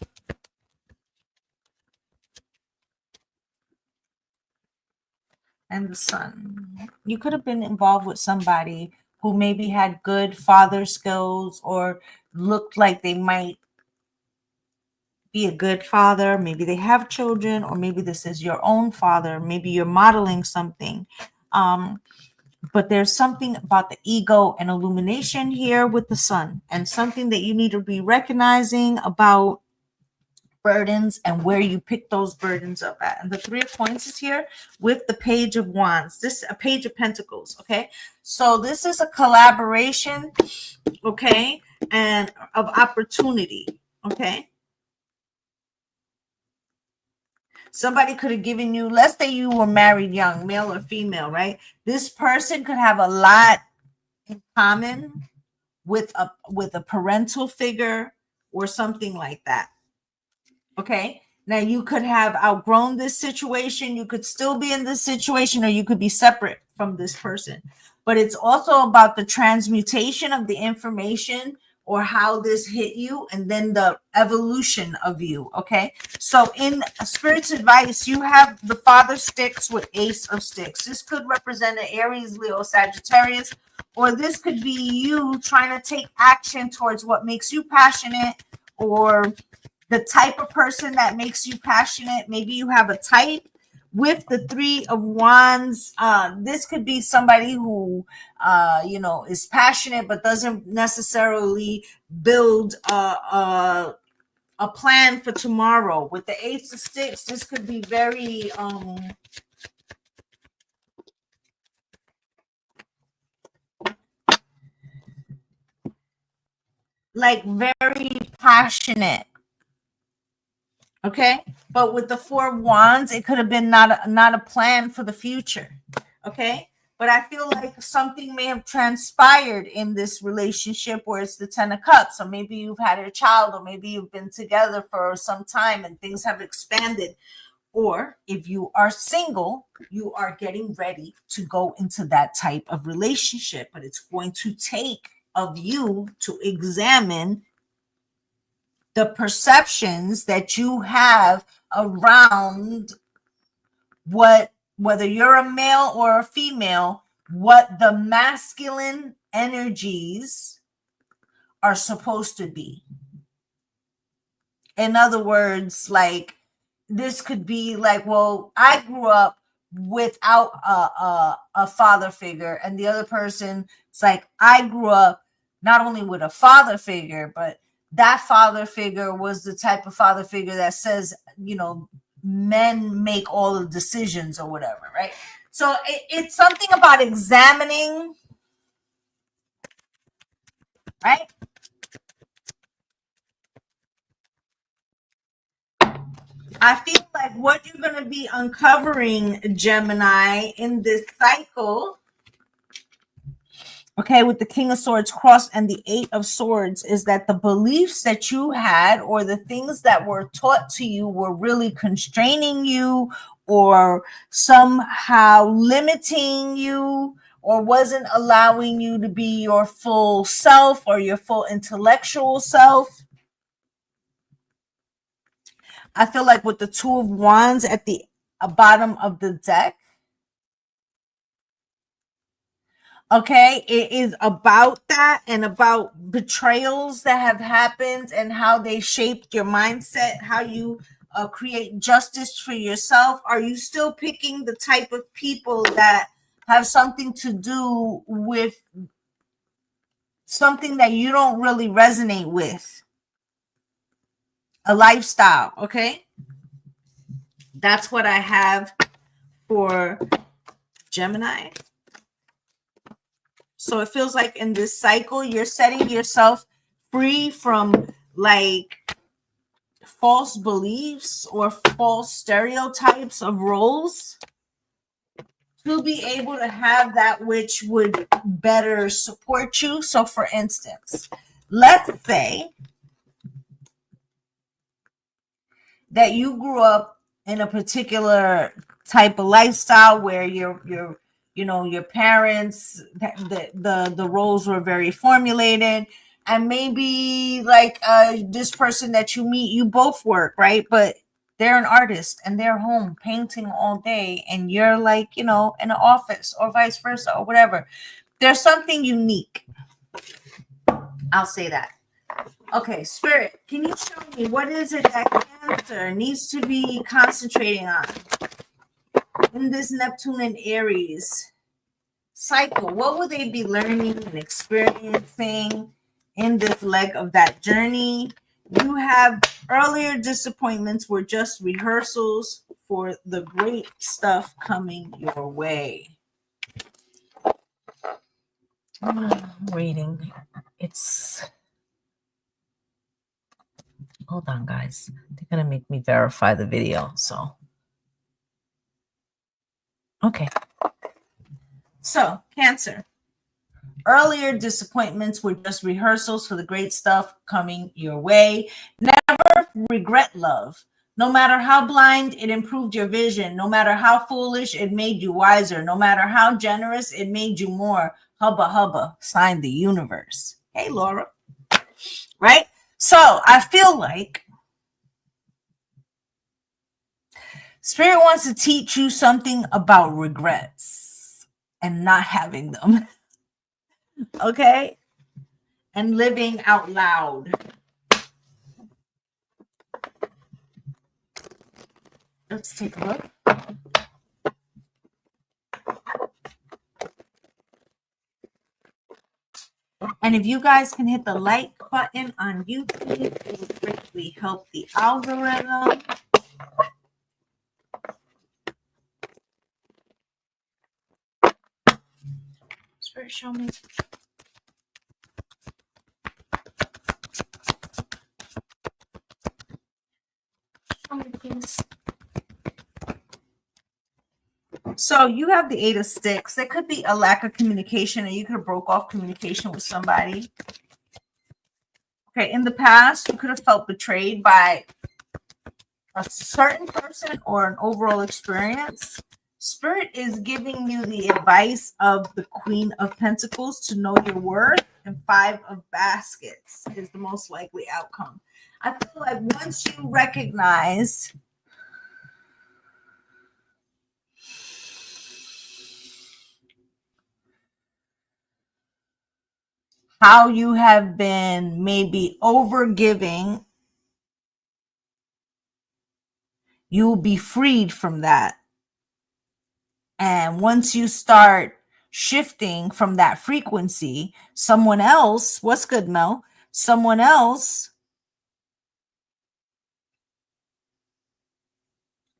And the Sun. You could have been involved with somebody who maybe had good father skills or looked like they might be a good father. Maybe they have children, or maybe this is your own father. Maybe you're modeling something. But there's something about the ego and illumination here with the Sun, and something that you need to be recognizing about burdens and where you pick those burdens up at. And the 3 of Coins is here with the Page of Wands. This a Page of Pentacles. Okay, so this is a collaboration, okay, and of opportunity. Okay, somebody could have given you, let's say you were married young, male or female, right? This person could have a lot in common with a parental figure or something like that. Okay, now you could have outgrown this situation, you could still be in this situation, or you could be separate from this person. But it's also about the transmutation of the information, or how this hit you, and then the evolution of you. Okay, so in Spirit's advice, you have the Father Sticks with Ace of Sticks. This could represent an Aries, Leo, Sagittarius, or this could be you trying to take action towards what makes you passionate, or the type of person that makes you passionate. Maybe you have a type. With the 3 of Wands, this could be somebody who is passionate but doesn't necessarily build a plan for tomorrow. With the Ace of Sticks, this could be very very passionate. Okay, but with the Four of Wands, it could have been not a plan for the future. Okay, but I feel like something may have transpired in this relationship where it's the Ten of Cups. So maybe you've had a child, or maybe you've been together for some time and things have expanded. Or if you are single, you are getting ready to go into that type of relationship, but it's going to take of you to examine the perceptions that you have around whether you're a male or a female, what the masculine energies are supposed to be. In other words, like, this could be like, well, I grew up without a father figure, and the other person, it's like, I grew up not only with a father figure, but that father figure was the type of father figure that says, men make all the decisions or whatever, right? So it's something about examining, right? I feel like what you're going to be uncovering, Gemini, in this cycle, okay, with the King of Swords crossed and the Eight of Swords, is that the beliefs that you had or the things that were taught to you were really constraining you or somehow limiting you or wasn't allowing you to be your full self or your full intellectual self. I feel like with the Two of Wands at the bottom of the deck, okay, it is about that and about betrayals that have happened and how they shaped your mindset, how you create justice for yourself. Are you still picking the type of people that have something to do with something that you don't really resonate with? A lifestyle, okay? That's what I have for Gemini. So it feels like in this cycle, you're setting yourself free from like false beliefs or false stereotypes of roles to be able to have that which would better support you. So for instance, let's say that you grew up in a particular type of lifestyle where your parents, the roles were very formulated, and maybe like this person that you meet, you both work, right? But they're an artist and they're home painting all day, and you're like, in an office, or vice versa, or whatever. There's something unique. I'll say that. Okay, Spirit, can you show me what is it that Cancer needs to be concentrating on in this Neptune and Aries cycle? What will they be learning and experiencing in this leg of that journey? You have earlier disappointments were just rehearsals for the great stuff coming your way. Reading. It's... Hold on, guys. They're going to make me verify the video. So, okay. So, Cancer. Earlier disappointments were just rehearsals for the great stuff coming your way. Never regret love. No matter how blind, it improved your vision. No matter how foolish, it made you wiser. No matter how generous, it made you more. Hubba hubba, signed the universe. Hey, Laura. Right? So I feel like Spirit wants to teach you something about regrets and not having them. Okay? And living out loud. Let's take a look. And if you guys can hit the like button on YouTube, it will greatly help the algorithm. Spirit, show me. Show So you have the 8 of Sticks. There could be a lack of communication, or you could have broke off communication with somebody. Okay, in the past, you could have felt betrayed by a certain person or an overall experience. Spirit is giving you the advice of the Queen of Pentacles to know your worth, and 5 of Baskets is the most likely outcome. I feel like once you recognize how you have been maybe overgiving, you will be freed from that. And once you start shifting from that frequency, someone else, what's good, Mel? Someone else,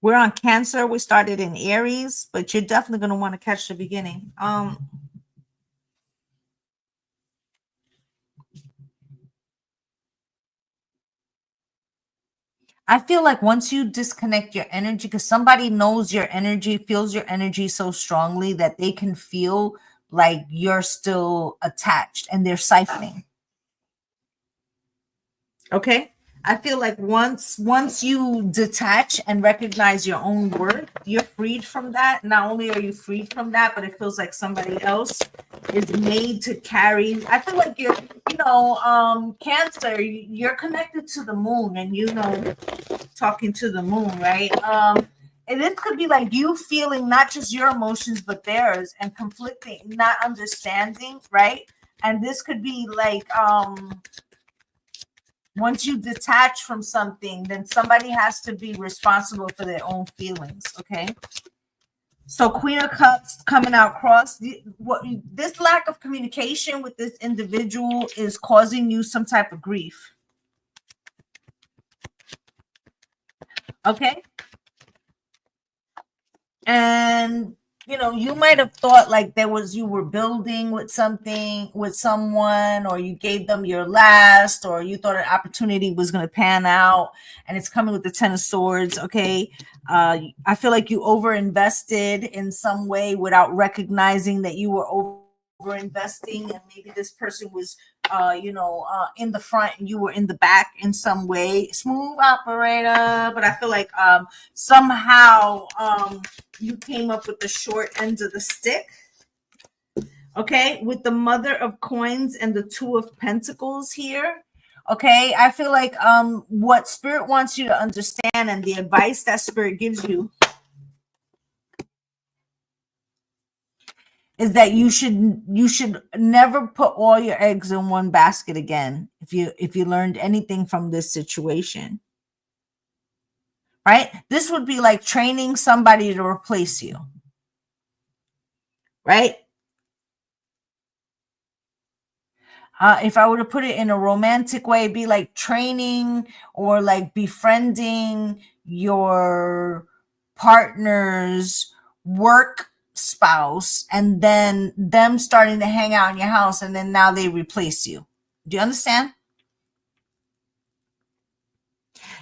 we're on Cancer. We started in Aries, but you're definitely going to want to catch the beginning. I feel like once you disconnect your energy, because somebody knows your energy, feels your energy so strongly that they can feel like you're still attached and they're siphoning. Okay. I feel like once you detach and recognize your own worth, you're freed from that. Not only are you freed from that, but it feels like somebody else is made to carry. I feel like you're, Cancer, you're connected to the moon, and talking to the moon, right? And it could be like you feeling not just your emotions but theirs, and conflicting, not understanding, right? And this could be like once you detach from something, then somebody has to be responsible for their own feelings. Okay. So Queen of Cups coming out cross. This lack of communication with this individual is causing you some type of grief. Okay. And you might have thought like you were building with someone, or you gave them your last, or you thought an opportunity was going to pan out, and it's coming with the 10 of Swords. Okay. I feel like you overinvested in some way without recognizing that you were overinvesting, and maybe this person was in the front and you were in the back in some way. Smooth operator. But I feel like somehow you came up with the short ends of the stick. Okay, with the Mother of Coins and the 2 of Pentacles here. Okay, I feel like what Spirit wants you to understand, and the advice that Spirit gives you, is that you should never put all your eggs in one basket again. If you learned anything from this situation, right? This would be like training somebody to replace you, right? If I were to put it in a romantic way, it'd be like training or like befriending your partner's work spouse, and then them starting to hang out in your house, and then now they replace you. Do you understand?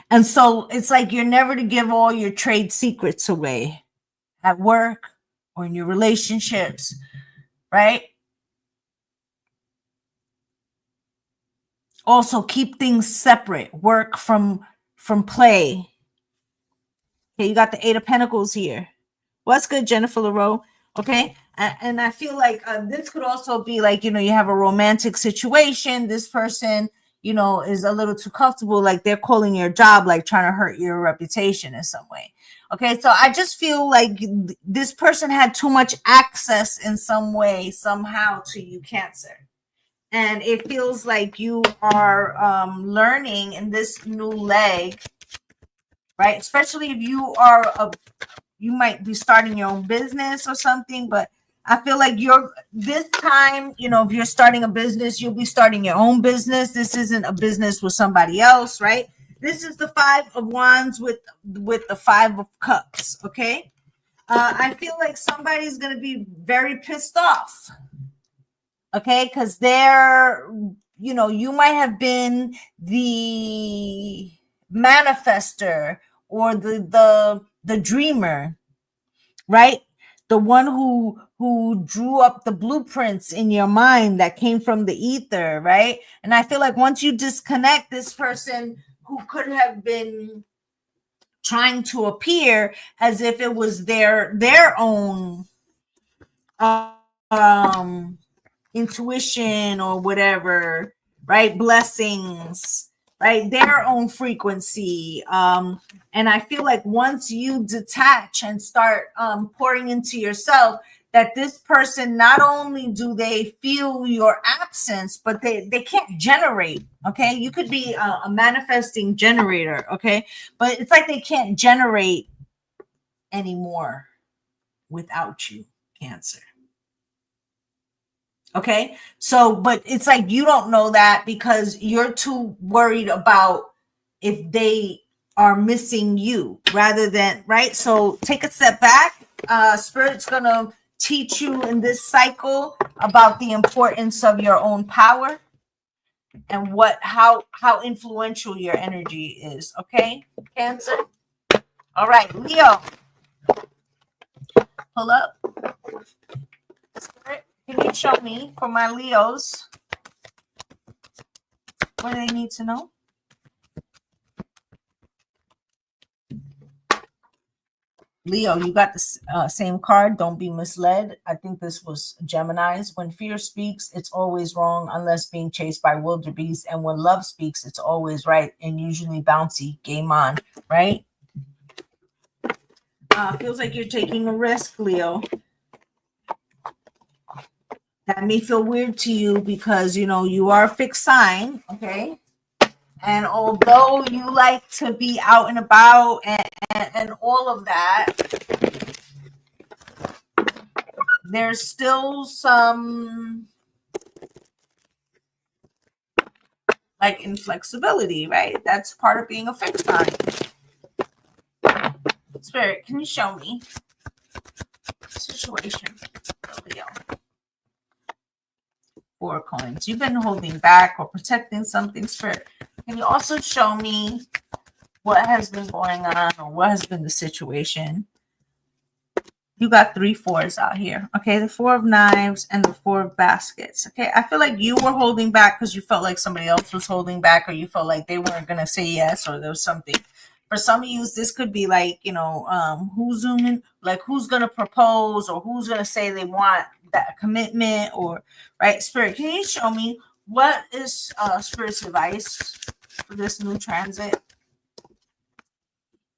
And so it's like you're never to give all your trade secrets away at work or in your relationships, right? Also keep things separate, work from play. Okay, you got the 8 of Pentacles here. What's good, Jennifer LaRoe? Okay, and I feel like this could also be like, you have a romantic situation. This person, is a little too comfortable, like they're calling your job, like trying to hurt your reputation in some way. Okay, so I just feel like this person had too much access in some way, somehow, to you, Cancer. And it feels like you are learning in this new leg, right? Especially if you might be starting your own business or something, but I feel like this time, if you're starting a business, you'll be starting your own business. This isn't a business with somebody else, right? This is the 5 of Wands with the 5 of Cups. Okay. I feel like somebody's going to be very pissed off. Okay. Because you might have been the manifester or the dreamer, right? the one who drew up the blueprints in your mind that came from the ether, right? And I feel like once you disconnect this person who could have been trying to appear as if it was their own um intuition or whatever, right? Blessings, right? Their own frequency. And I feel like once you detach and start pouring into yourself, that this person, not only do they feel your absence, but they can't generate. Okay, you could be a manifesting generator. Okay, but it's like they can't generate anymore without you, Cancer. Okay. So, but it's like you don't know that because you're too worried about if they are missing you rather than, right? So take a step back. Spirit's going to teach you in this cycle about the importance of your own power and how influential your energy is. Okay, Cancer. All right, Leo, pull up. Spirit, can you show me for my Leos what do they need to know? Leo, you got the same card. Don't be misled. I think this was Gemini's. When fear speaks, it's always wrong unless being chased by wildebeest. And when love speaks, it's always right and usually bouncy. Game on, right? Feels like you're taking a risk, Leo. That may feel weird to you because, you know, you are a fixed sign, okay? And although you like to be out and about and all of that, there's still some like inflexibility, right? That's part of being a fixed sign. Spirit, can you show me situation for Leo? 4 coins. You've been holding back or protecting something, Spirit. Can you also show me what has been going on or what has been the situation? You got 3 4s out here. Okay, the 4 of knives and the 4 of baskets. Okay, I feel like you were holding back because you felt like somebody else was holding back, or you felt like they weren't gonna say yes, or there was something. For some of you, this could be like, you know, who's zooming, like who's gonna propose or who's gonna say they want that commitment, or right. Spirit, can you show me what is Spirit's advice for this new transit?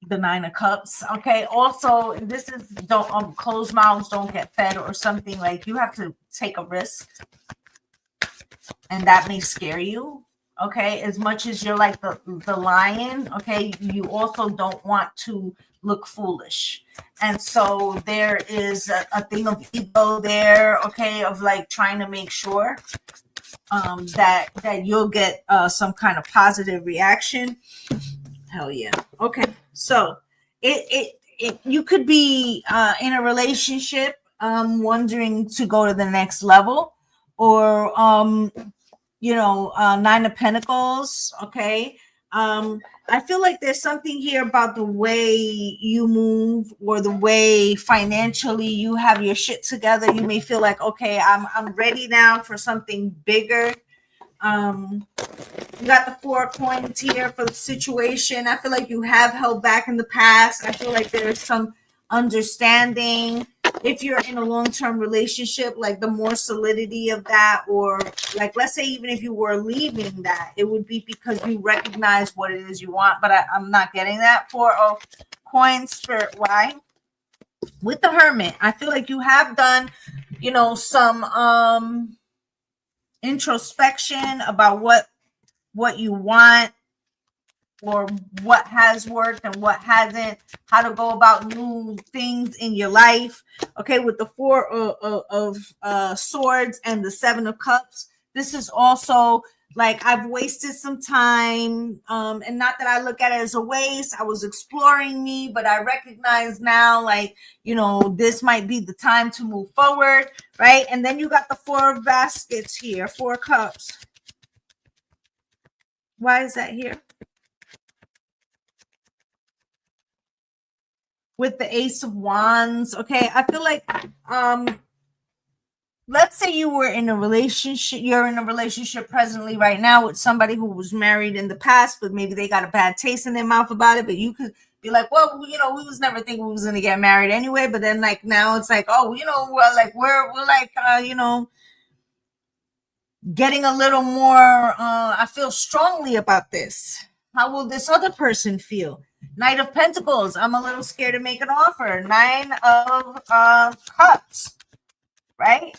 The 9 of Cups. Okay, also this is don't closed mouths don't get fed, or something. Like you have to take a risk, and that may scare you. Okay, as much as you're like the lion, okay, you also don't want to look foolish. And so there is a thing of ego there, okay, of like trying to make sure that you'll get some kind of positive reaction. Hell yeah. Okay. So it you could be in a relationship wondering to go to the next level, or you know, 9 of Pentacles. Okay. I feel like there's something here about the way you move or the way financially you have your shit together. You may feel like, okay, I'm ready now for something bigger. You got the 4 coins here for the situation. I feel like you have held back in the past. I feel like there's some understanding. If you're in a long-term relationship, like the more solidity of that, or like let's say even if you were leaving that, it would be because you recognize what it is you want. But I'm not getting that. 4 of coins, Spirit. Why? With the Hermit, I feel like you have done, you know, some introspection about what you want, or what has worked and what hasn't, how to go about new things in your life. Okay, with the 4 of swords and the 7 of cups, this is also like I've wasted some time, and not that I look at it as a waste. I was exploring me, but I recognize now, like, you know, this might be the time to move forward, right? And then you got the 4 of baskets here, 4 cups. Why is that here? with the Ace of Wands. Okay, I feel like let's say you were in a relationship, you're in a relationship presently right now with somebody who was married in the past, but maybe they got a bad taste in their mouth about it, but you could be like, well, we was never thinking we was going to get married anyway, but then like now it's like, oh, we're like getting a little more I feel strongly about this. How will this other person feel? Knight of Pentacles, I'm a little scared to make an offer. Nine of Cups, right?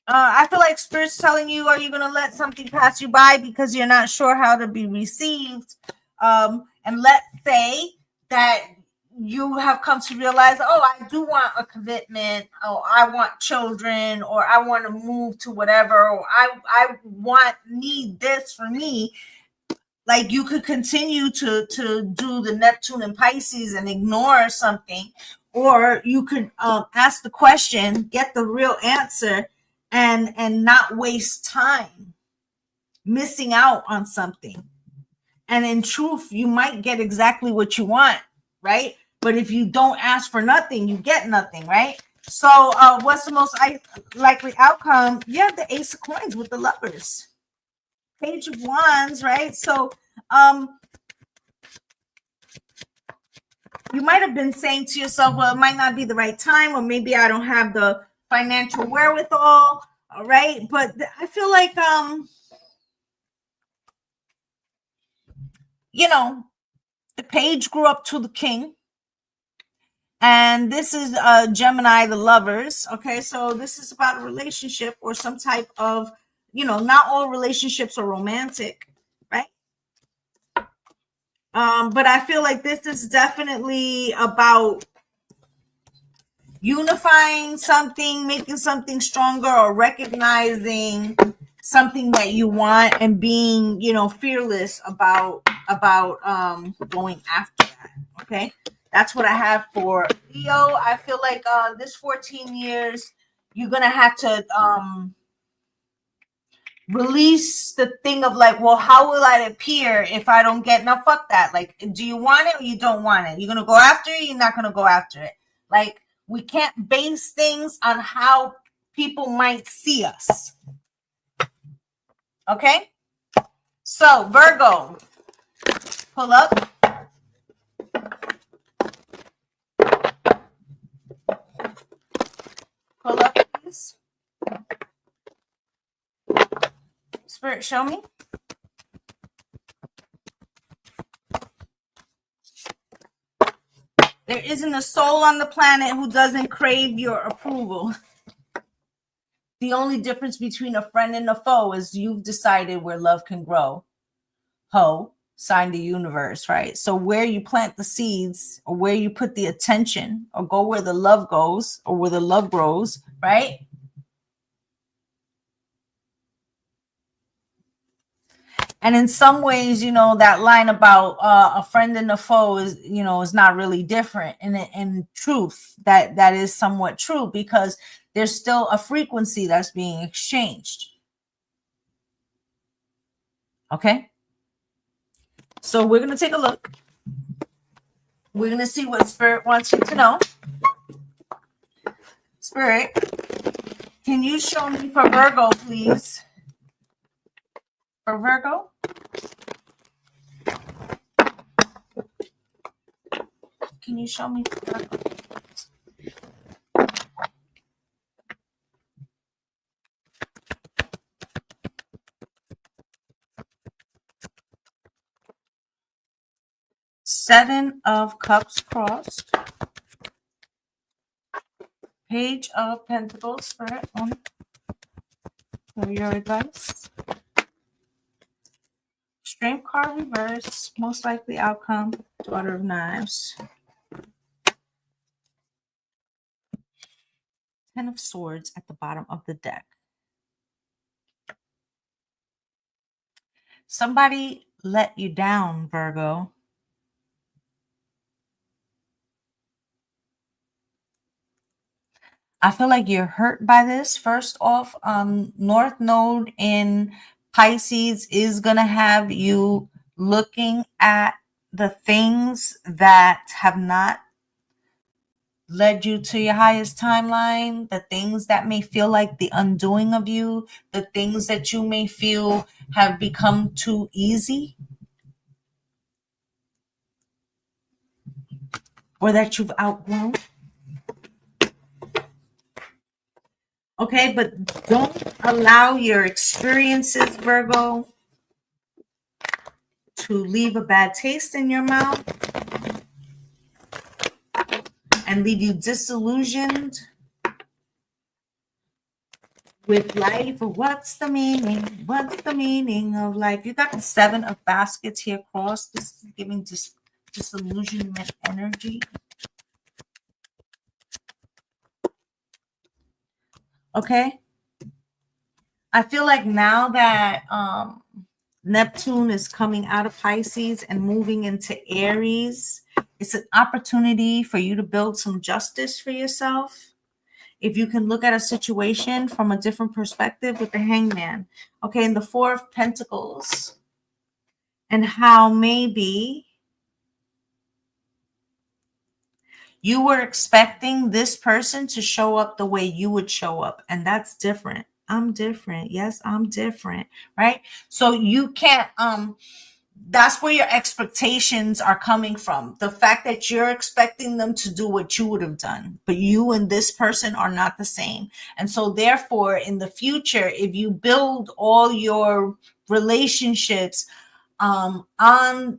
I feel like Spirit's telling you, are you going to let something pass you by because you're not sure how to be received? And let's say that you have come to realize, oh, I do want a commitment, or I want children, or I want to move to whatever, or I need this for me. Like you could continue to do the Neptune and Pisces and ignore something, or you could ask the question, get the real answer, and not waste time missing out on something. And in truth, you might get exactly what you want, right? But if you don't ask for nothing, you get nothing, right? So what's the most likely outcome? You have the Ace of Coins with the Lovers. Page of Wands, right? So you might have been saying to yourself, well, it might not be the right time, or maybe I don't have the financial wherewithal, all right? But I feel like the page grew up to the king. And this is Gemini, the Lovers. Okay, so this is about a relationship or some type of, not all relationships are romantic, right? But I feel like this is definitely about unifying something, making something stronger, or recognizing something that you want and being, fearless about going after that. Okay. That's what I have for Leo. I feel like this 14 years, you're going to have to release the thing of like, well, how will I appear if I don't get, now fuck that. Like, do you want it or you don't want it? You're going to go after it, you're not going to go after it. Like, we can't base things on how people might see us. Okay? So, Virgo, pull up. Pull up, please. Spirit, show me. There isn't a soul on the planet who doesn't crave your approval. The only difference between a friend and a foe is you've decided where love can grow. Ho, sign the universe, right? So where you plant the seeds, or where you put the attention, or go where the love goes, or where the love grows, right? And in some ways, that line about a friend and a foe is, is not really different. And in truth, that is somewhat true, because there's still a frequency that's being exchanged. Okay. So we're going to take a look. We're going to see what Spirit wants you to know. Spirit, can you show me for Virgo, please? For Virgo? Can you show me for Virgo? Seven of Cups crossed. Page of Pentacles, Spirit, for your advice. Strength card reverse, most likely outcome, Daughter of Knives. Ten of Swords at the bottom of the deck. Somebody let you down, Virgo. I feel like you're hurt by this. First off, North Node in Pisces is going to have you looking at the things that have not led you to your highest timeline, the things that may feel like the undoing of you, the things that you may feel have become too easy or that you've outgrown. Okay, but don't allow your experiences, Virgo, to leave a bad taste in your mouth and leave you disillusioned with life. What's the meaning? What's the meaning of life? You got the 7 of baskets here crossed. This is giving disillusionment energy. Okay. I feel like now that Neptune is coming out of Pisces and moving into Aries, it's an opportunity for you to build some justice for yourself. If you can look at a situation from a different perspective with the Hangman, okay, and the 4 of Pentacles, and how maybe you were expecting this person to show up the way you would show up, and that's different. I'm different. Yes, I'm different, right? So you can't that's where your expectations are coming from. The fact that you're expecting them to do what you would have done, but you and this person are not the same. And so therefore, in the future, if you build all your relationships on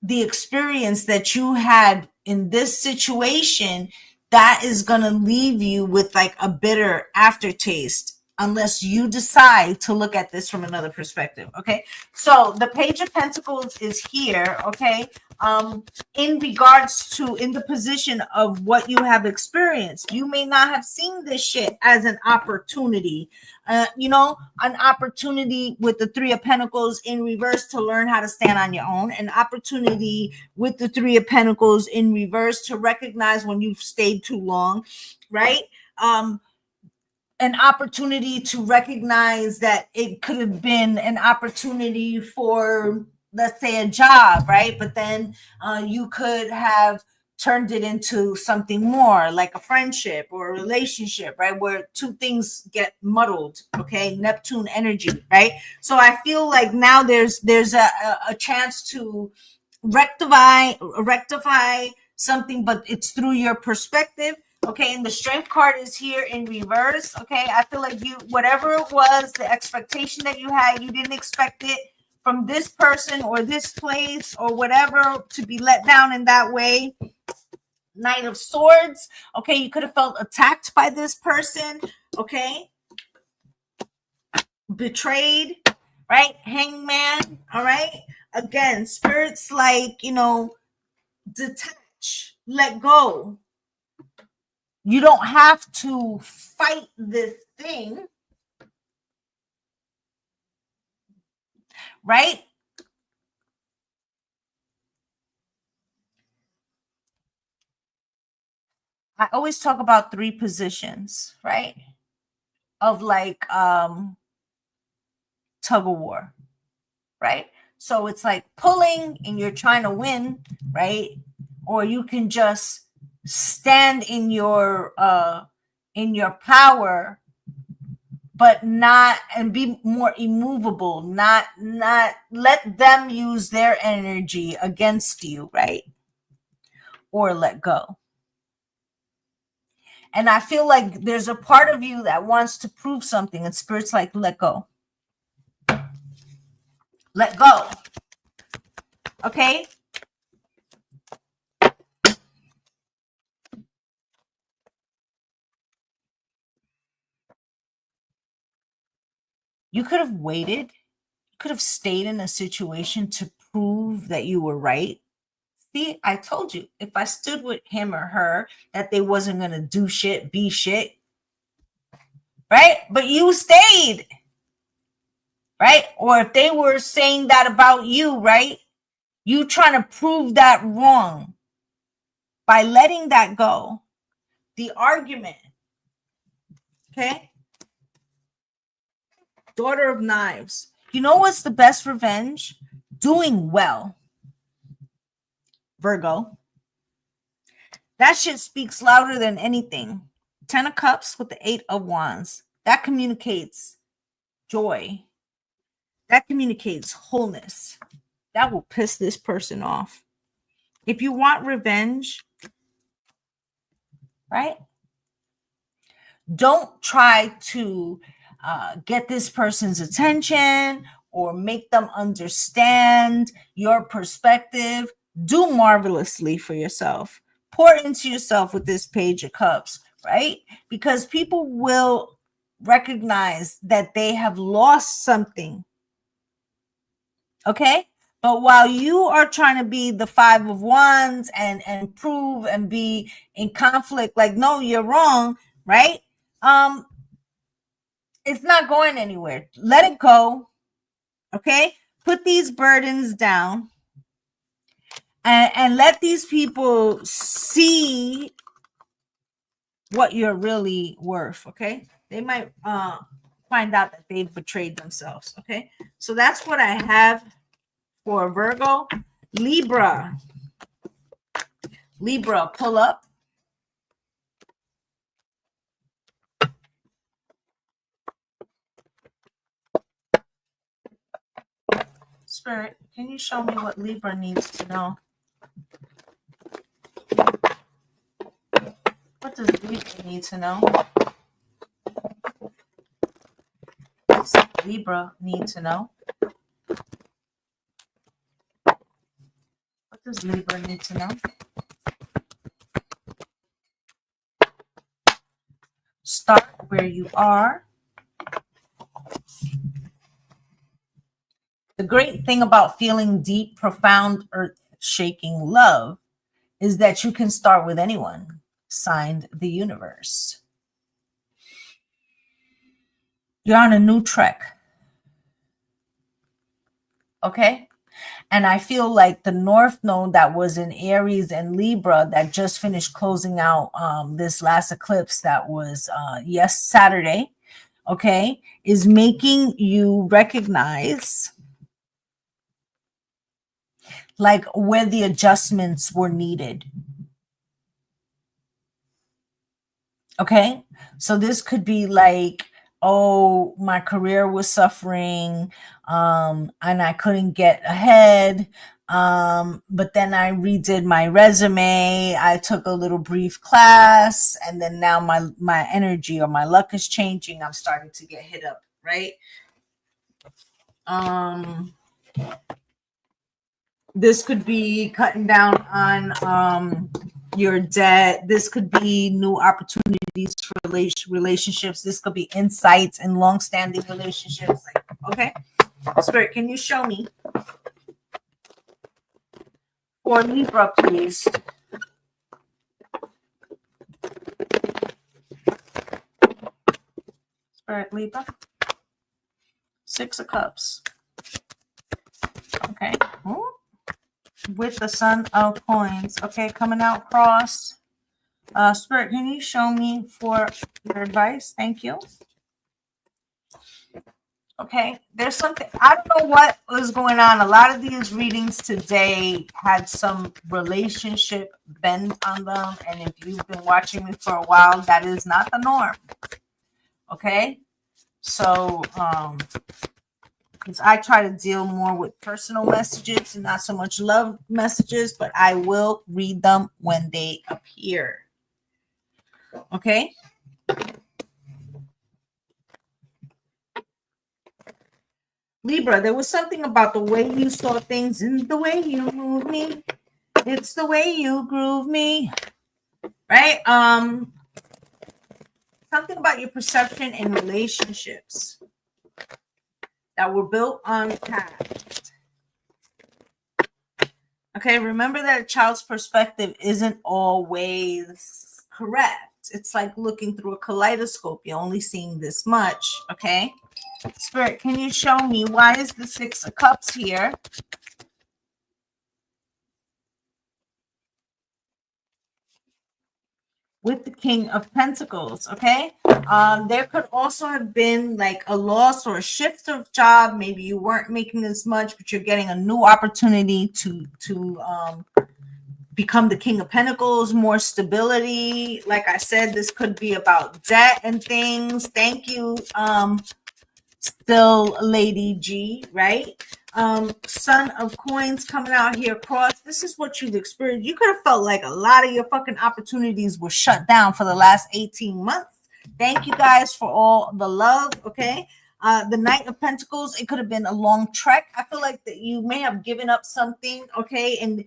the experience that you had in this situation, that is going to leave you with like a bitter aftertaste unless you decide to look at this from another perspective. Okay, so the Page of Pentacles is here. Okay, in regards to in the position of what you have experienced, you may not have seen this shit as an opportunity. An opportunity with the 3 of Pentacles in reverse to learn how to stand on your own, an opportunity with the 3 of Pentacles in reverse to recognize when you've stayed too long, right? An opportunity to recognize that it could have been an opportunity for, let's say, a job, right? But then you could have turned it into something more like a friendship or a relationship, right? Where 2 things get muddled, okay? Neptune energy, right? So I feel like now there's a chance to rectify something, but it's through your perspective. Okay, and the Strength card is here in reverse. Okay, I feel like you, whatever it was, the expectation that you had, you didn't expect it from this person or this place or whatever to be let down in that way. Knight of Swords. Okay, you could have felt attacked by this person. Okay, betrayed, right? Hangman. All right, again, spirits like, detach, let go. You don't have to fight this thing, right? I always talk about 3 positions, right? Of like tug of war, right? So it's like pulling and you're trying to win, right? Or you can just stand in your power, but not, and be more immovable, not let them use their energy against you, right? Or let go. And I feel like there's a part of you that wants to prove something, and Spirit's like, let go. Let go. Okay? You could have waited. You could have stayed in a situation to prove that you were right. See, I told you, if I stood with him or her, that they wasn't going to do shit, be shit. Right? But you stayed. Right? Or if they were saying that about you, right? You trying to prove that wrong by letting that go. The argument. Okay? Daughter of Knives. You know what's the best revenge? Doing well. Virgo. That shit speaks louder than anything. 10 of Cups with the 8 of Wands. That communicates joy. That communicates wholeness. That will piss this person off. If you want revenge, right? Don't try to get this person's attention or make them understand your perspective. Do marvelously for yourself. Pour into yourself with this Page of Cups, right? Because people will recognize that they have lost something. Okay? But while you are trying to be the 5 of Wands and prove and be in conflict, like, no, you're wrong, right? It's not going anywhere. Let it go. Okay? Put these burdens down and let these people see what you're really worth. Okay? They might find out that they've betrayed themselves. Okay? So that's what I have for Virgo. Libra. Libra, pull up. Spirit, can you show me what Libra needs to know? What does Libra need to know? What does Libra need to know? What does Libra need to know? Start where you are. The great thing about feeling deep, profound, earth-shaking love is that you can start with anyone. Signed, the universe. You're on a new trek. Okay? And I feel like the North Node that was in Aries and Libra that just finished closing out this last eclipse that was Saturday, okay, is making you recognize like where the adjustments were needed. Okay, so this could be like, oh, my career was suffering and I couldn't get ahead. But then I redid my resume. I took a little brief class, and then now my energy or my luck is changing. I'm starting to get hit up, right? This could be cutting down on your debt. This could be new opportunities for relationships. This could be insights in long-standing relationships. Like, okay, Spirit, can you show me for Libra, please? Spirit, Libra. 6 of Cups. Okay. Ooh. With the Son of Coins. Okay, coming out cross. Spirit, can you show me for your advice? Thank you. Okay, there's something, I don't know what was going on. A lot of these readings today had some relationship bend on them. And if you've been watching me for a while, that is not the norm. Okay, so because I try to deal more with personal messages and not so much love messages, but I will read them when they appear. Okay. Libra, there was something about the way you saw things and the way you move me. It's the way you groove me. Right? Something about your perception in relationships that were built on past. Okay, remember that a child's perspective isn't always correct. It's like looking through a kaleidoscope. You're only seeing this much. Okay. Spirit, can you show me why is the 6 of Cups here? With the King of Pentacles, okay? There could also have been like a loss or a shift of job. Maybe you weren't making as much, but you're getting a new opportunity to become the King of Pentacles, more stability. Like I said, this could be about debt and things. Thank you, still Lady G, right? Son of Coins coming out here cross. This is what you've experienced. You could have felt like a lot of your fucking opportunities were shut down for the last 18 months. Thank you guys for all the love, okay? The Knight of Pentacles, it could have been a long trek. I feel like that you may have given up something, okay? And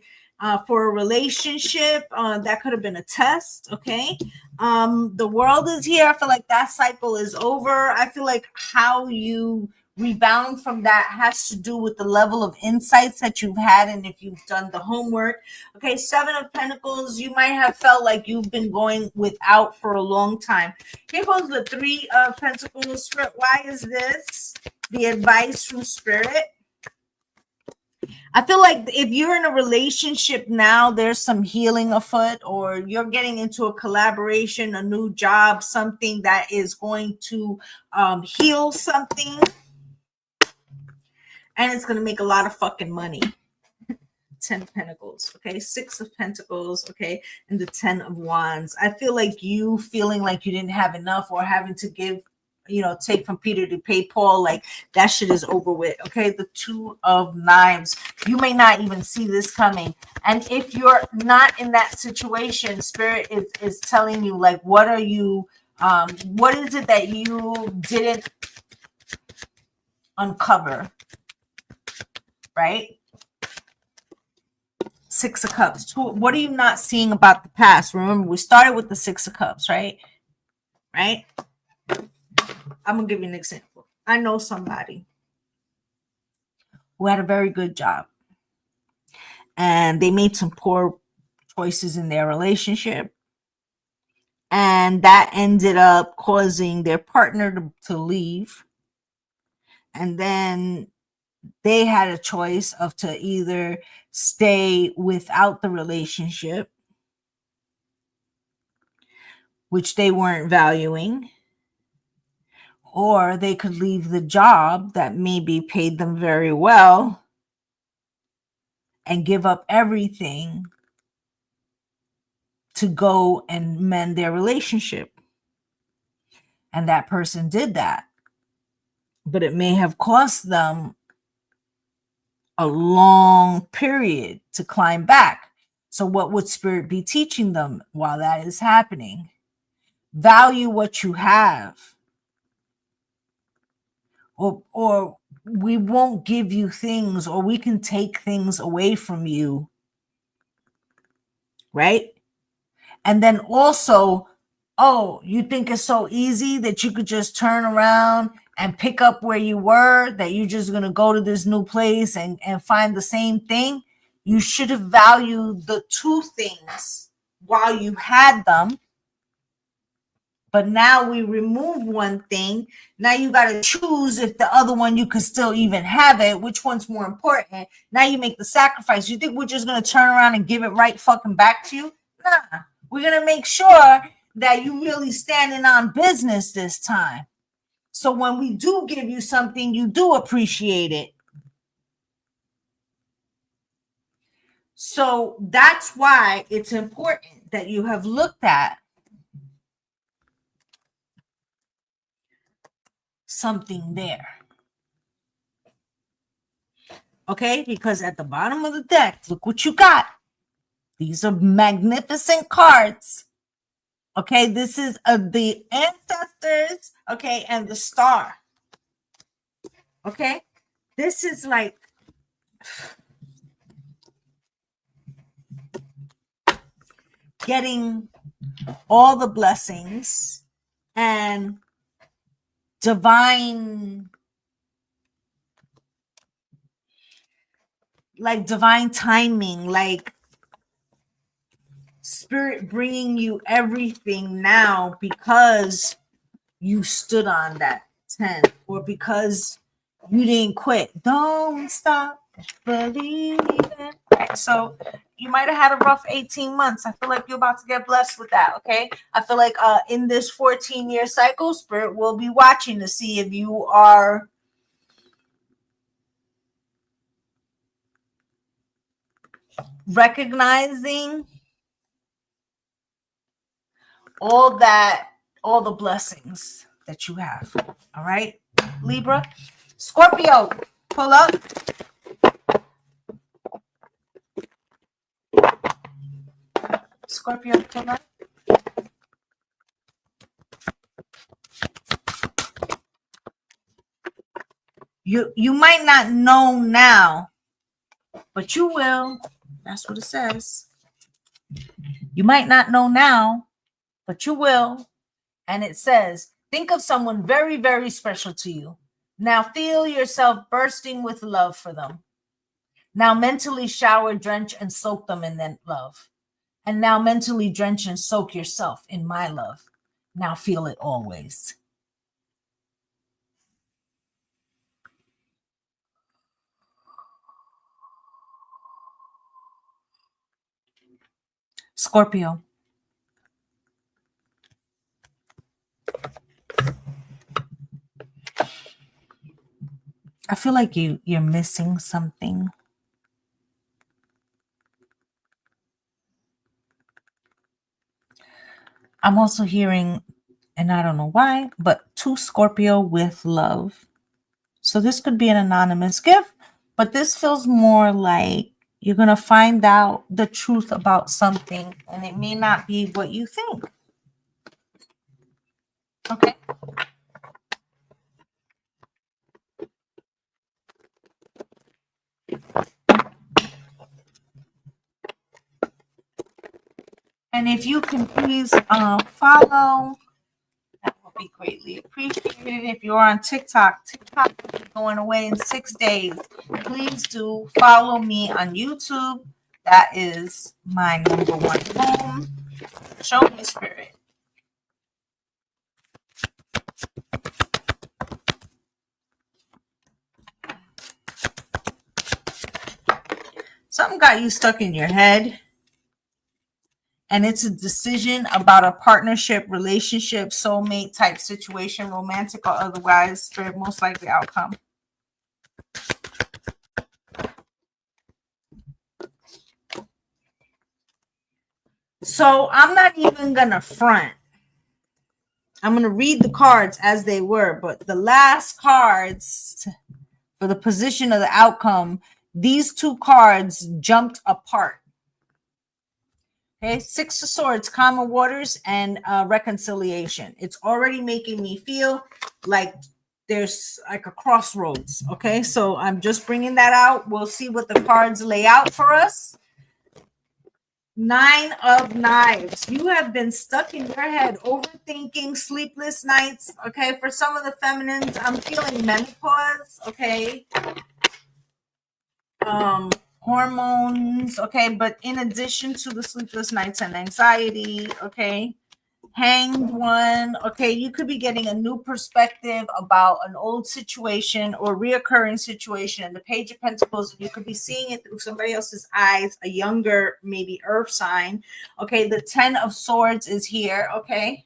for a relationship, that could have been a test, okay? The World is here. I feel like that cycle is over. I feel like how you rebound from that has to do with the level of insights that you've had and if you've done the homework. Okay, Seven of Pentacles, you might have felt like you've been going without for a long time. Here goes the Three of Pentacles. Spirit, why is this? The advice from Spirit. I feel like if you're in a relationship now, there's some healing afoot, or you're getting into a collaboration, a new job, something that is going to heal something. And it's going to make a lot of fucking money. 10 of Pentacles, okay? 6 of Pentacles, okay? And the 10 of Wands. I feel like you feeling like you didn't have enough or having to give, you know, take from Peter to pay Paul, like that shit is over with, okay? The 2 of Knives. You may not even see this coming. And if you're not in that situation, Spirit is telling you, like, what are you, what is it that you didn't uncover, right? 6 of Cups. What are you not seeing about the past? Remember, we started with the 6 of Cups, right? Right? I'm going to give you an example. I know somebody who had a very good job and they made some poor choices in their relationship. And that ended up causing their partner to leave. And then they had a choice of to either stay without the relationship, which they weren't valuing, or they could leave the job that maybe paid them very well and give up everything to go and mend their relationship. And that person did that. But it may have cost them a long period to climb back. So what would Spirit be teaching them while that is happening? Value what you have. Or we won't give you things, or we can take things away from you, right? And then also, oh, you think it's so easy that you could just turn around and pick up where you were, that you're just going to go to this new place and find the same thing? You should have valued the two things while you had them. But now we remove one thing. Now you got to choose if the other one you could still even have it. Which one's more important? Now you make the sacrifice. You think we're just going to turn around and give it right fucking back to you? Nah. We're going to make sure that you really standing on business this time. So when we do give you something, you do appreciate it. So that's why it's important that you have looked at something there. Okay, because at the bottom of the deck, look what you got. These are magnificent cards. Okay, this is the ancestors, okay, and the star. Okay, this is like getting all the blessings and divine, like divine timing, like Spirit bringing you everything now because you stood on that 10, or because you didn't quit. Don't stop believing. Right, so you might have had a rough 18 months. I feel like you're about to get blessed with that, okay? I feel like in this 14-year cycle, Spirit will be watching to see if you are recognizing all the blessings that you have. All right, Libra. Scorpio, pull up. Scorpio, pull up. You might not know now, but you will. That's what it says. You might not know now, but you will. And it says, think of someone very, very special to you. Now feel yourself bursting with love for them. Now mentally shower, drench, and soak them in that love. And now mentally drench and soak yourself in my love. Now feel it always. Scorpio. I feel like you're missing something. I'm also hearing, and I don't know why, but to Scorpio with love. So this could be an anonymous gift, but this feels more like you're going to find out the truth about something, and it may not be what you think. Okay. And if you can please follow, that would be greatly appreciated. If you're on TikTok will be going away in 6 days. Please do follow me on YouTube. That is my #1 home. Show me spirit. Something got you stuck in your head. And it's a decision about a partnership, relationship, soulmate type situation, romantic or otherwise, spirit most likely outcome. So I'm not even going to front. I'm going to read the cards as they were, but the last cards for the position of the outcome, these two cards jumped apart. Okay, 6 of Swords, calmer waters, and reconciliation. It's already making me feel like there's like a crossroads. Okay, so I'm just bringing that out. We'll see what the cards lay out for us. 9 of Knives. You have been stuck in your head, overthinking, sleepless nights. Okay, for some of the feminines, I'm feeling menopause. Okay. Hormones, okay, but in addition to the sleepless nights and anxiety, okay, Hanged One, okay, you could be getting a new perspective about an old situation or reoccurring situation. And the Page of Pentacles, you could be seeing it through somebody else's eyes, a younger, maybe earth sign. Okay, the 10 of Swords is here, okay.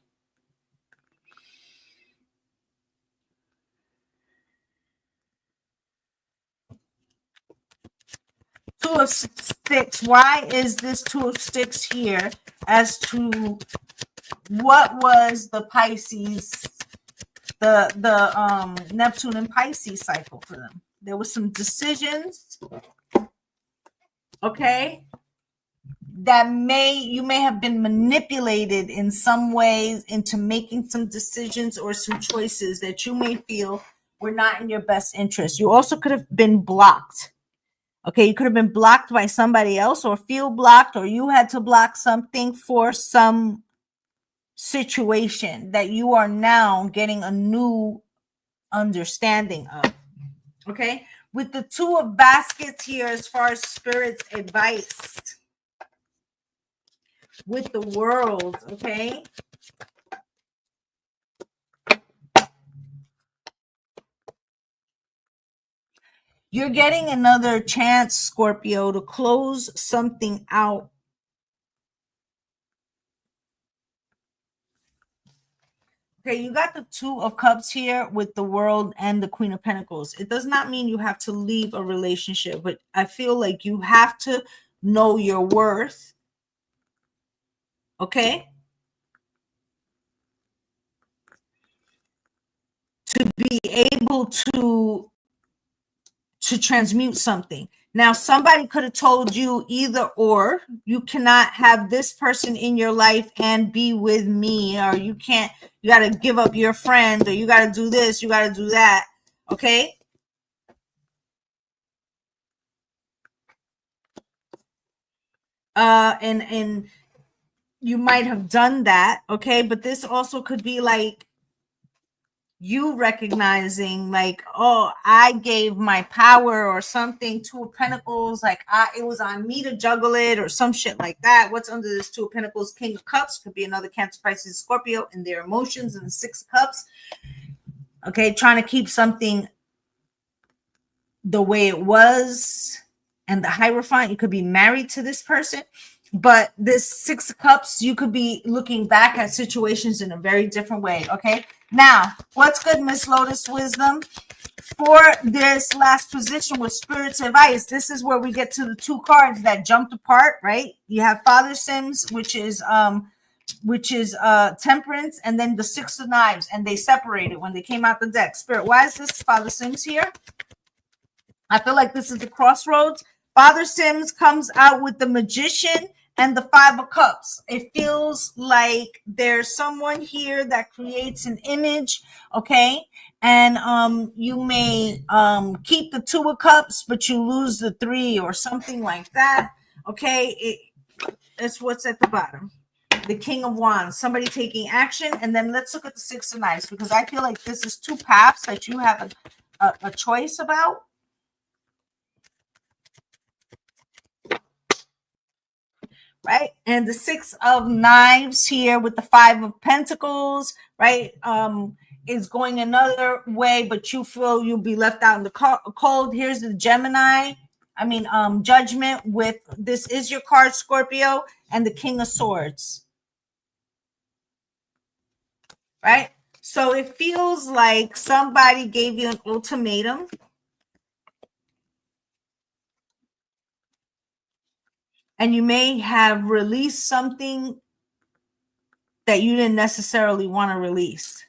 Two of Sticks. Why is this Two of Sticks here? As to what was the Pisces, the Neptune and Pisces cycle for them? There was some decisions, okay, that you may have been manipulated in some ways into making some decisions or some choices that you may feel were not in your best interest. You also could have been blocked. Okay, you could have been blocked by somebody else or feel blocked, or you had to block something for some situation that you are now getting a new understanding of. Okay, with the Two of Baskets here, as far as spirit's advice with the World, okay, you're getting another chance, Scorpio, to close something out. Okay, you got the Two of Cups here with the World and the Queen of Pentacles. It does not mean you have to leave a relationship, but I feel like you have to know your worth. Okay? To be able to transmute something. Now, somebody could have told you either or. You cannot have this person in your life and be with me, or you can't, you got to give up your friend, or you got to do this, you got to do that. Okay? And you might have done that. Okay? But this also could be like you recognizing like, oh, I gave my power or something. Two of Pentacles, like it was on me to juggle it or some shit like that. What's under this Two of Pentacles? King of Cups could be another Cancer, Pisces, Scorpio, and their emotions, and the Six of Cups. Okay, trying to keep something the way it was. And the Hierophant, you could be married to this person. But this Six of Cups, you could be looking back at situations in a very different way. Okay. Now, what's good, Miss Lotus Wisdom? For this last position with Spirit's Advice, this is where we get to the two cards that jumped apart, right? You have Father Sims, which is Temperance, and then the Six of Knives, and they separated when they came out the deck. Spirit, why is this Father Sims here? I feel like this is the crossroads. Father Sims comes out with the Magician and the Five of Cups. It feels like there's someone here that creates an image, okay? And you may keep the Two of Cups, but you lose the Three or something like that, okay? It's what's at the bottom. The King of Wands, somebody taking action. And then let's look at the Six of Knives, because I feel like this is two paths that you have a choice about. Right, and the Six of Knives here with the Five of Pentacles, right, is going another way, but you feel you'll be left out in the cold. Here's the Gemini, Judgment with, this is your card, Scorpio, and the King of Swords, right? So it feels like somebody gave you an ultimatum. And you may have released something that you didn't necessarily want to release.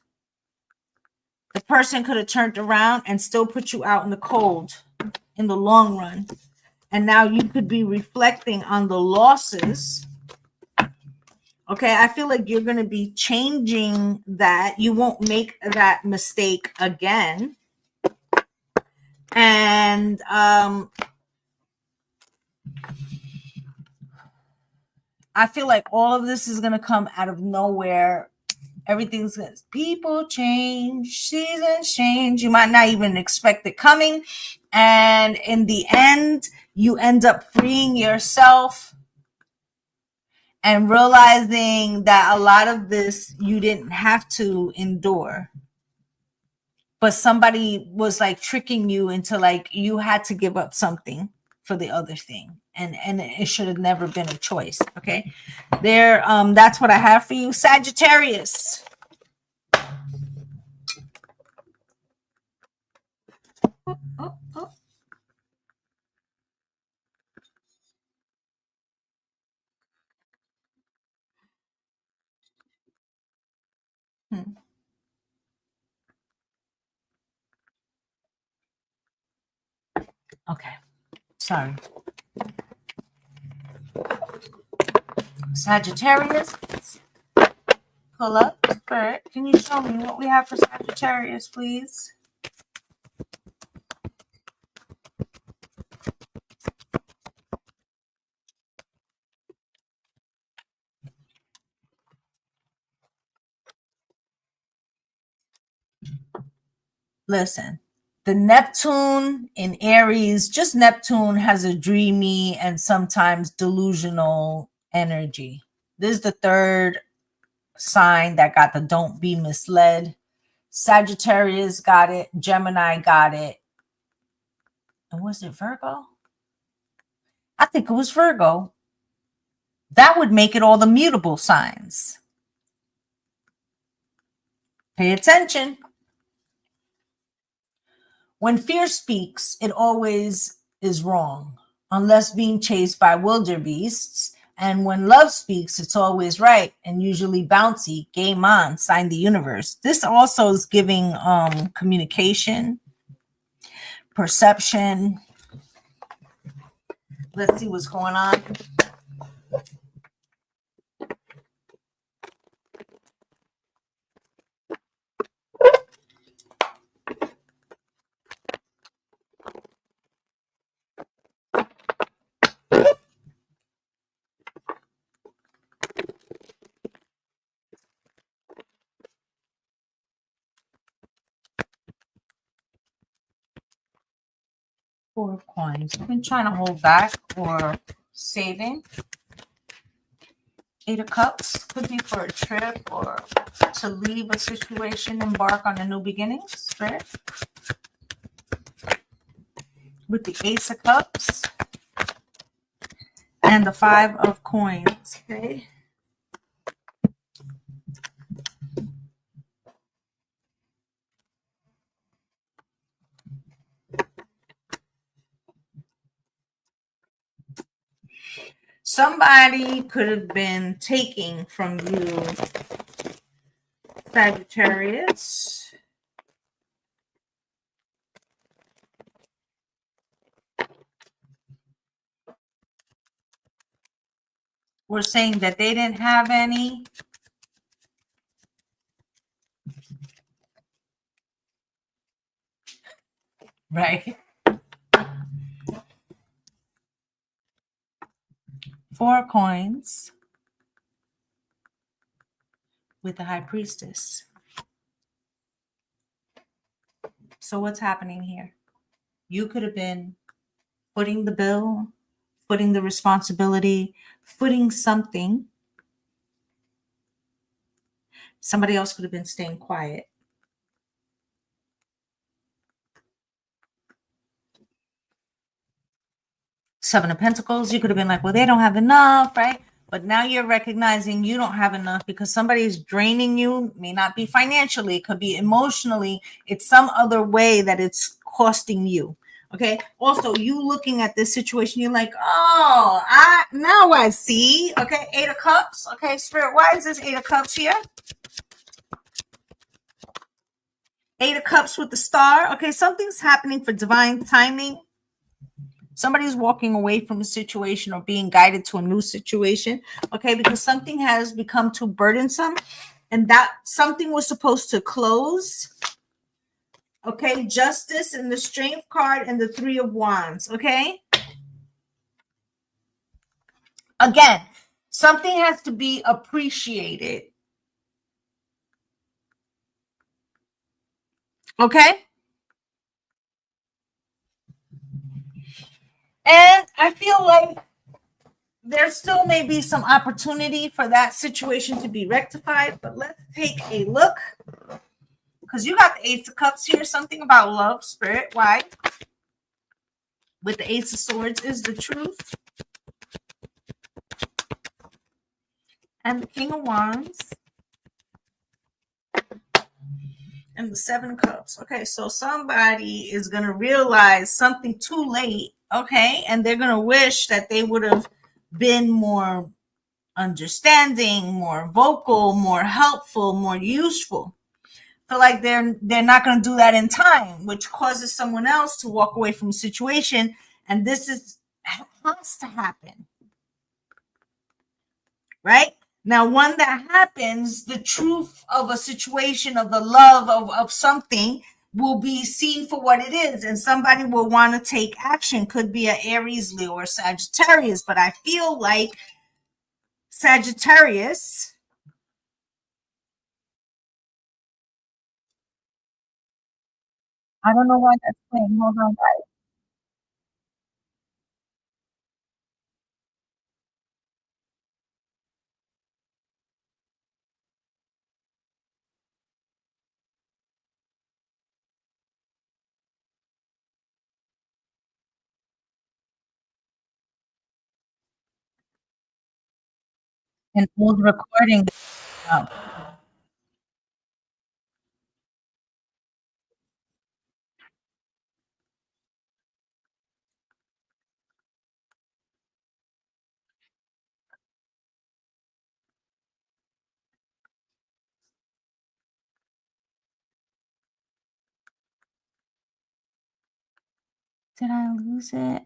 The person could have turned around and still put you out in the cold in the long run. And now you could be reflecting on the losses. Okay, I feel like you're going to be changing that. You won't make that mistake again. And I feel like all of this is going to come out of nowhere. Everything's good. People change, seasons change. You might not even expect it coming. And in the end, you end up freeing yourself and realizing that a lot of this you didn't have to endure. But somebody was like tricking you into like you had to give up something for the other thing. And it should have never been a choice. Okay. There, that's what I have for you. Sagittarius. Oh. Okay. Sorry. Sagittarius. Pull up. Spirit. Can you show me what we have for Sagittarius, please? Listen, the Neptune in Aries, just Neptune has a dreamy and sometimes delusional energy. This is the third sign that got the don't be misled. Sagittarius got it. Gemini got it. And was it Virgo? I think it was Virgo. That would make it all the mutable signs. Pay attention. When fear speaks, it always is wrong. unless being chased by wildebeests. And when love speaks, it's always right and usually bouncy. Game on, sign the universe. This also is giving communication, perception. Let's see what's going on. Four of coins. I've been trying to hold back or saving. Eight of cups could be for a trip or to leave a situation, embark on a new beginning. Spirit. With the ace of cups and the five of coins. Okay. Somebody could have been taking from you, Sagittarius. We're saying that they didn't have any. Right. Four coins with the high priestess. So what's happening here? You could have been footing the bill, footing the responsibility, footing something. Somebody else could have been staying quiet. Seven of Pentacles, you could have been like, well, they don't have enough, right? But now you're recognizing you don't have enough because somebody is draining you. May not be financially, it could be emotionally. It's some other way that it's costing you. Okay. Also, you looking at this situation, you're like, oh, now I see. Okay. Eight of Cups. Okay, Spirit, why is this Eight of Cups here? Eight of Cups with the star. Okay, something's happening for divine timing. Somebody's walking away from a situation or being guided to a new situation, okay, because something has become too burdensome and that something was supposed to close. Okay, Justice and the Strength card and the Three of Wands, okay? Again, something has to be appreciated. Okay? And I feel like there still may be some opportunity for that situation to be rectified, but let's take a look. Because you got the Ace of Cups here, something about love, Spirit. Why? With the Ace of Swords is the truth. And the King of Wands. And the Seven of Cups. Okay, so somebody is going to realize something too late, okay? And they're going to wish that they would have been more understanding, more vocal, more helpful, more useful. Feel like they're not going to do that in time, which causes someone else to walk away from a situation. And this has to happen, right? Now, when that happens, the truth of a situation, of the love of something will be seen for what it is. And somebody will want to take action. Could be an Aries, Leo, or Sagittarius. But I feel like Sagittarius, I don't know why that's playing. Hold on, guys. An old recording. Oh. Did I lose it?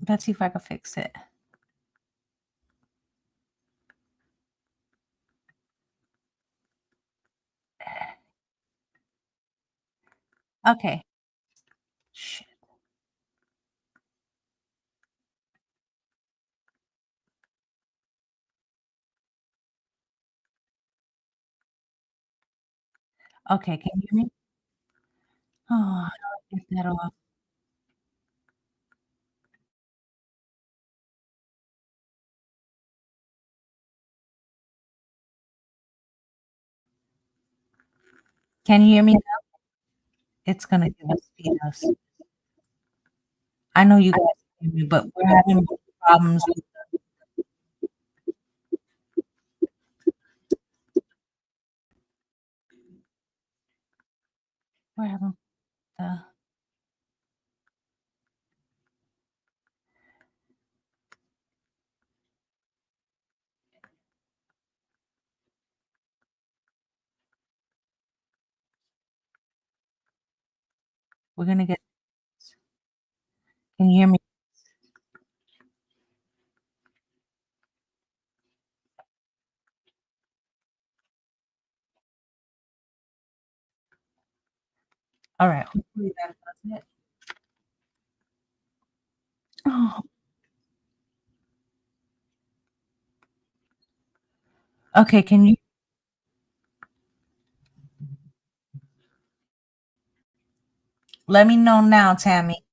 Let's see if I can fix it. Okay. Shit. Okay, can you hear me? Oh, how do I get that off? Can you hear me now? It's gonna give us peanuts. I know you guys can hear me, but we're having problems with we're having the we're gonna get can you hear me? All right. Hopefully that does it. Oh, okay, can you let me know now, Tammy?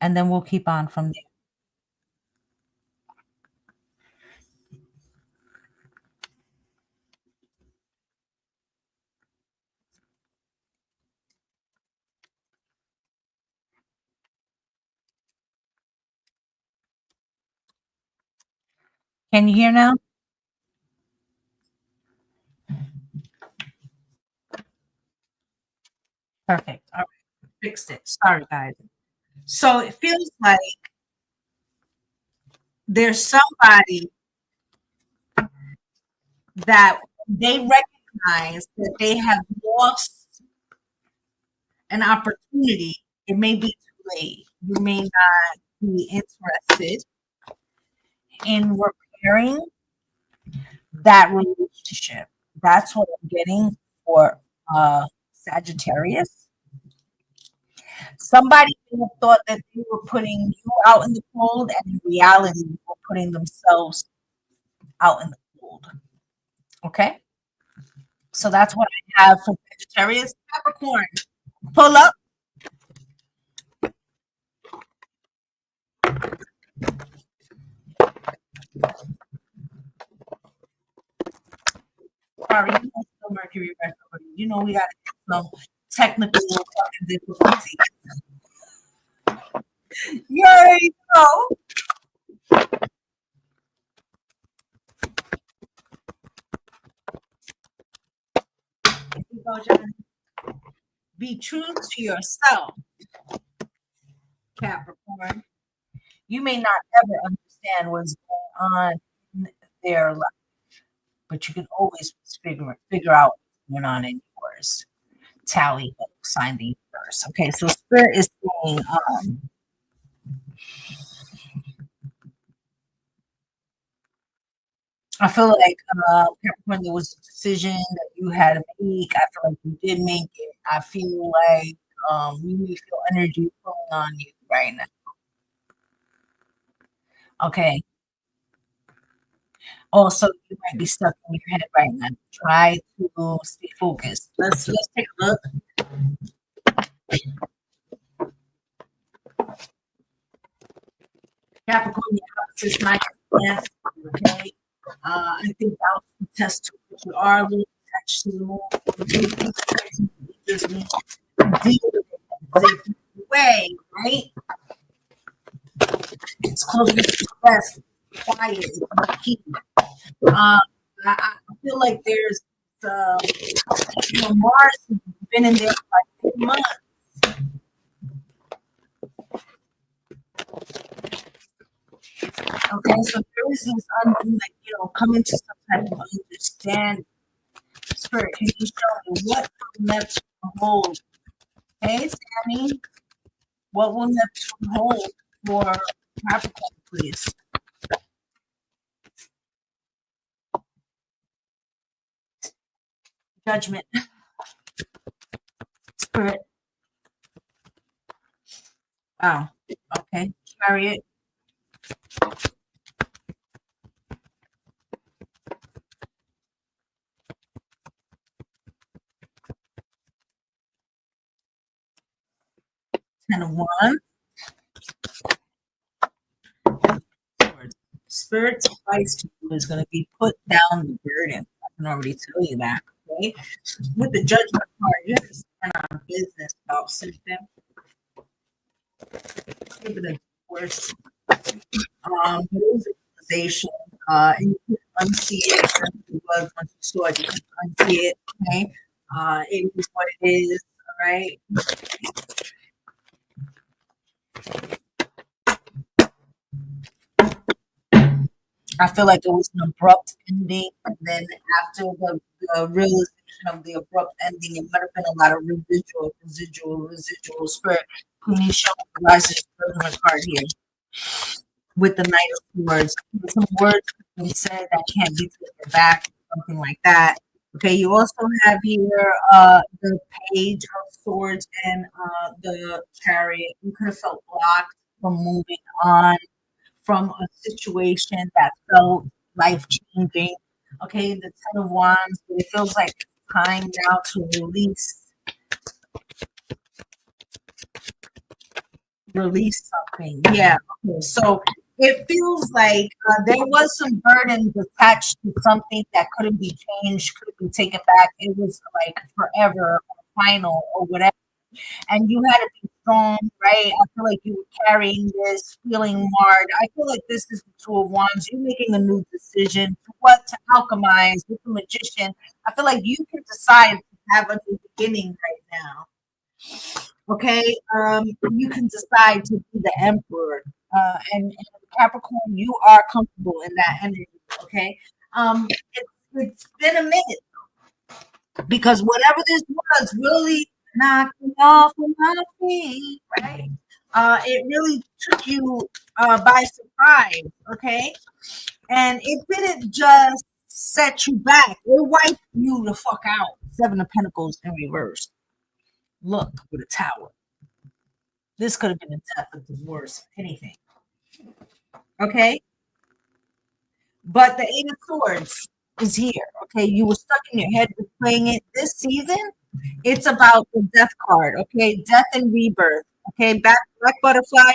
And then we'll keep on from there. Can you hear now? Perfect. All right. Fixed it. Sorry, guys. So it feels like there's somebody that they recognize that they have lost an opportunity. It may be too late. You may not be interested in repairing that relationship. That's what I'm getting for Sagittarius. Somebody may have thought that they were putting you out in the cold, and in reality, they were putting themselves out in the cold. Okay? So that's what I have for Sagittarius. Capricorn, pull up. Sorry, you know, still Mercury retrograde. You know, we got to get some technical fucking difficulties. You already know. Here you go, John. Be true to yourself, Capricorn. You may not ever understand what's going on in their life, but you can always figure out what's going on in yours. Tally, sign the universe. Okay, so Spirit is saying, I feel like Capricorn, there was a decision that you had to make. I feel like you did make it. I feel like you may feel energy pulling on you right now. Okay. Also, you might be stuck in your head right now. Try to stay focused. Let's take a look. Capricorn, your opposite night. Yes. Okay. I think that was a test to what you are a little attached to the moon. Deal with it way, right? It's close to rest, quiet, it's key. I feel like there's Mars is been in there for like 2 months. Okay, so there is this coming to some type of understanding. Spirit, can you show me what will Neptune hold? Hey, Sammy, what will Neptune hold for Capricorn, please? Judgment. Spirit. Oh, okay. Chariot. Ten of Wands. Spirit's advice to you is going to be put down the burden. I can already tell you that. Okay. With the Judgment card, you have to stand on business about something. Give it a divorce. Lose realization. And you can unsee it. It was once you saw it, you can unsee it. Okay. It is what it is. All right. I feel like it was an abrupt ending, and then after the realization of the abrupt ending, it might have been a lot of residual spirit. Can you show me the Rising Judgment card here with the Knight of Swords? Some words can be said that can't be taken back, something like that. Okay, you also have here the Page of Swords and the Chariot. You could have felt blocked from moving on from a situation that felt life changing. Okay, the Ten of Wands, it feels like it's time now to release something. Yeah. Okay. So it feels like there was some burdens attached to something that couldn't be changed, couldn't be taken back. It was like forever or final or whatever. And you had to be strong, right? I feel like you were carrying this, feeling marred. I feel like this is the Two of Wands. You're making a new decision to what to alchemize with the Magician. I feel like you can decide to have a new beginning right now. Okay, you can decide to be the Emperor, and Capricorn, you are comfortable in that energy. Okay, it's been a minute because whatever this was really knocked me off of my feet, right? It really took you by surprise, okay? And it didn't just set you back; it wiped you the fuck out. Seven of Pentacles in reverse. Look with a tower. This could have been a death, a divorce, anything. Okay, but the Eight of Swords is here. Okay, you were stuck in your head with playing it this season. It's about the death card, okay? Death and rebirth, okay? Black butterfly,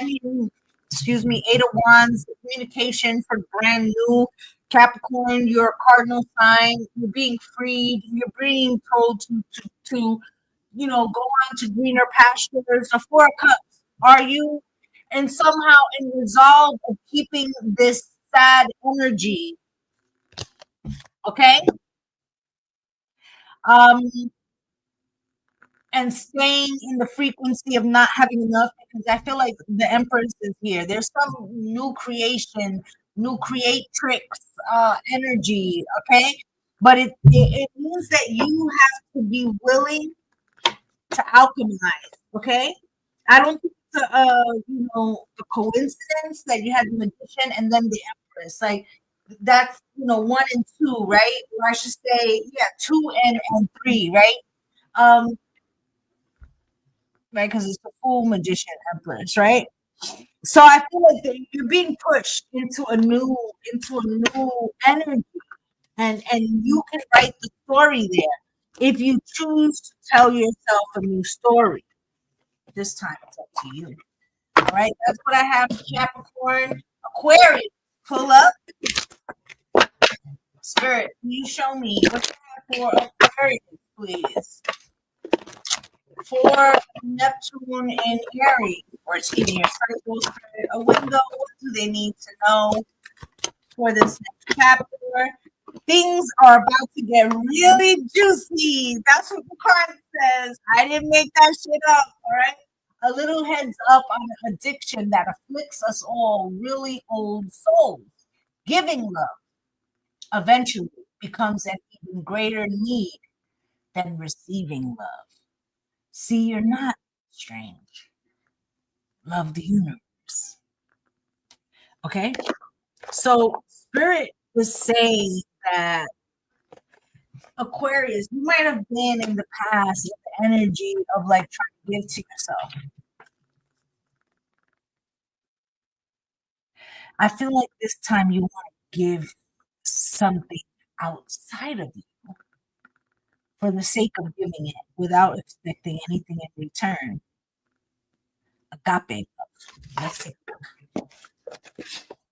excuse me, Eight of Wands, communication for brand new. Capricorn, you're a cardinal sign. You're being freed. You're being told to go on to greener pastures. The Four of Cups, are you? And somehow in resolve of keeping this sad energy, okay? Um, and staying in the frequency of not having enough, because I feel like the Empress is here. There's some new creation, new creatrix energy, okay? But it means that you have to be willing to alchemize, okay? I don't think it's a coincidence that you had the Magician and then the Empress. Like that's one and two, right? Or I should say, yeah, two and three, right? Right? Because it's the full Magician Empress, right? So I feel like you're being pushed into a new energy, and you can write the story there if you choose to tell yourself a new story. This time it's up to you. All right, that's what I have for Capricorn. Aquarius, pull up. Spirit, can you show me what you have for Aquarius, please? For Neptune and Aries, or excuse me, your cycle, a window. What do they need to know for this next chapter? Things are about to get really juicy. That's what the card says. I didn't make that shit up. All right. A little heads up on an addiction that afflicts us all, really old souls. Giving love eventually becomes an even greater need than receiving love. See, you're not strange. Love the universe. Okay? So, Spirit was saying that Aquarius, you might have been in the past with the energy of like trying to give to yourself. I feel like this time you want to give something outside of you for the sake of giving it without expecting anything in return. Agape love. Let's see.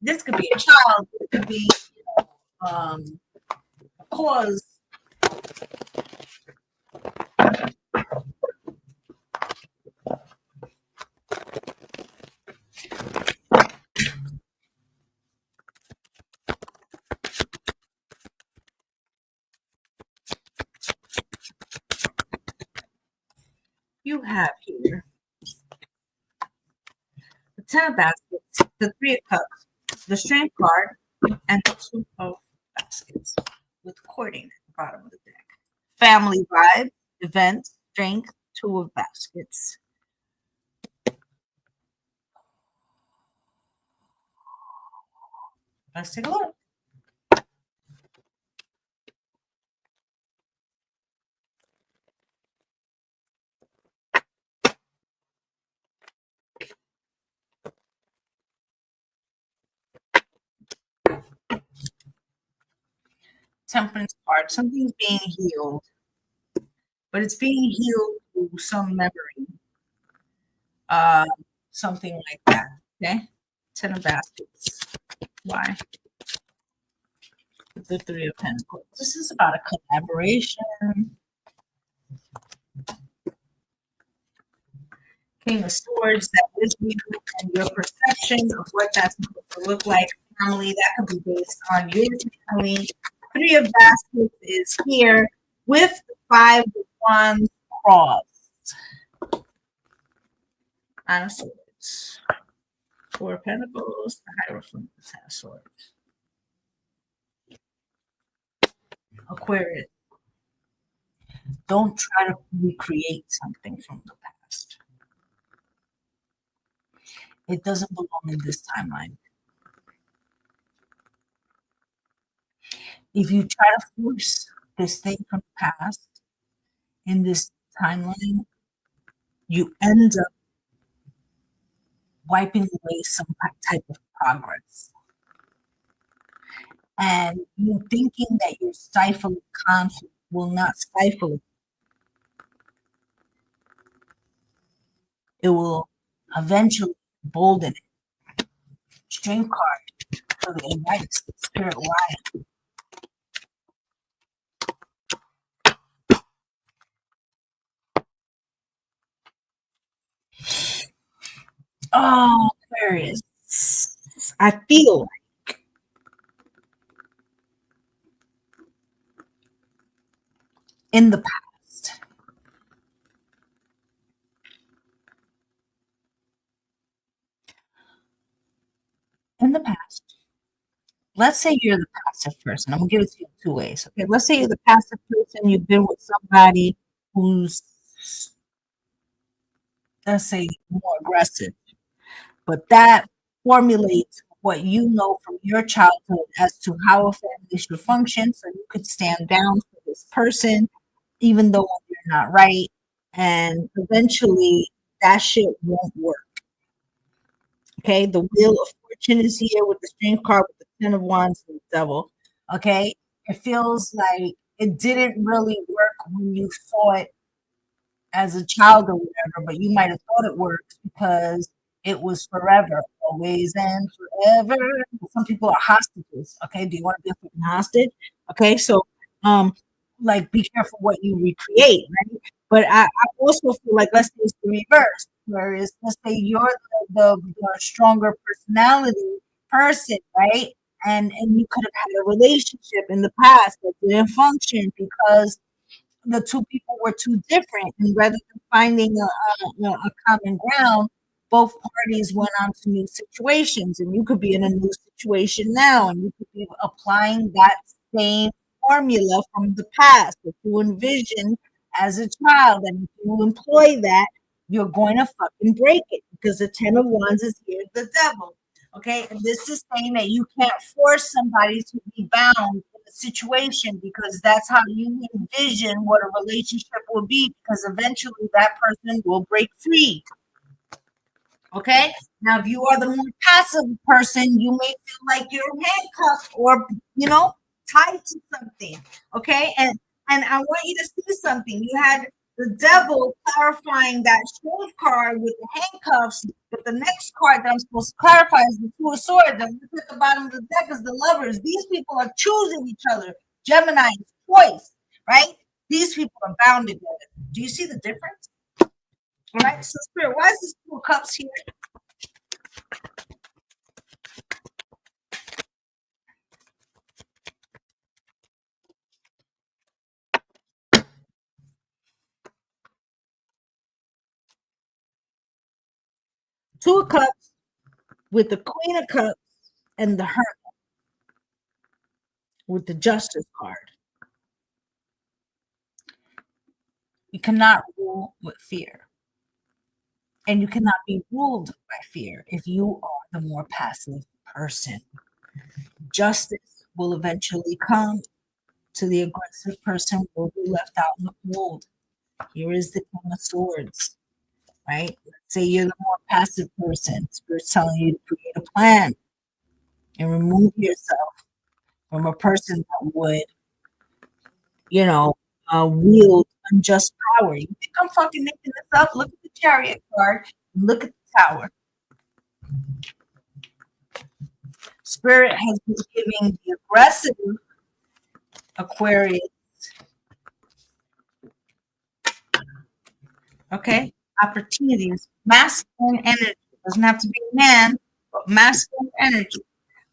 This could be a child, it could be a cause. You have here the 10 of baskets, the 3 of cups, the strength card, and the 2 of baskets with courting at the bottom of the deck. Family vibe, events, strength, 2 of baskets. Let's take a look. Temperance card, something's being healed, but it's being healed through some memory, uh, something like that. Okay, 10 of baskets. Why? With the 3 of pentacles. This is about a collaboration. King of Swords, that is you and your perception of what that's supposed to look like. Family, that could be based on your family. 3 of baskets is here with the 5 of wands crossed. 9 of swords. 4 of pentacles, the Hierophant, the 10 of swords. Aquarius. Don't try to recreate something from the past. It doesn't belong in this timeline. If you try to force this thing from the past in this timeline, you end up wiping away some type of progress. And you thinking that you're stifling conflict will not stifle it. It will eventually embolden it. Strength card for the advice, spirit why. Oh, Aquarius. I feel like in the past, let's say you're the passive person. I'm gonna give it to you 2 ways. Okay, let's say you're the passive person. You've been with somebody who's, let's say, more aggressive, but that formulates what you know from your childhood as to how a family should function. So you could stand down for this person, even though you're not right, and eventually that shit won't work. Okay, the Wheel of Fortune is here with the Strength card with the 10 of Wands and the Devil. Okay, it feels like it didn't really work when you saw it as a child or whatever, but you might have thought it worked because it was forever, always and forever. Some people are hostages. Okay, do you want to be a fucking hostage? Okay, so like be careful what you recreate, right? But I also feel like let's say it's the reverse, whereas let's say you're the stronger personality person, right? and you could have had a relationship in the past that didn't function because the two people were too different, and rather than finding a common ground, both parties went on to new situations, and you could be in a new situation now, and you could be applying that same formula from the past that you envisioned as a child, and if you employ that, you're going to fucking break it because the 10 of wands is here, the devil. Okay, and this is saying that you can't force somebody to be bound in a situation because that's how you envision what a relationship will be, because eventually that person will break free. Okay, now if you are the more passive person, you may feel like you're handcuffed or tied to something. Okay, and I want you to see something. You had the devil clarifying that shove card with the handcuffs, but the next card that I'm supposed to clarify is the two of swords. And look at the bottom of the deck is the lovers. These people are choosing each other. Gemini's choice, right? These people are bound together. Do you see the difference? All right, so Spirit, why is this two of cups here? Two of cups with the queen of cups and the hermit with the justice card. You cannot rule with fear. And you cannot be ruled by fear if you are the more passive person. Justice will eventually come to the aggressive person who will be left out in the cold. Here is the King of Swords, right? Let's say you're the more passive person. Spirit's telling you to create a plan and remove yourself from a person that would, wield unjust power. You think I'm fucking making this up? Look at the Chariot card. Look at the Tower. Spirit has been giving the aggressive Aquarius, okay, opportunities, masculine energy. Doesn't have to be a man, but masculine energy,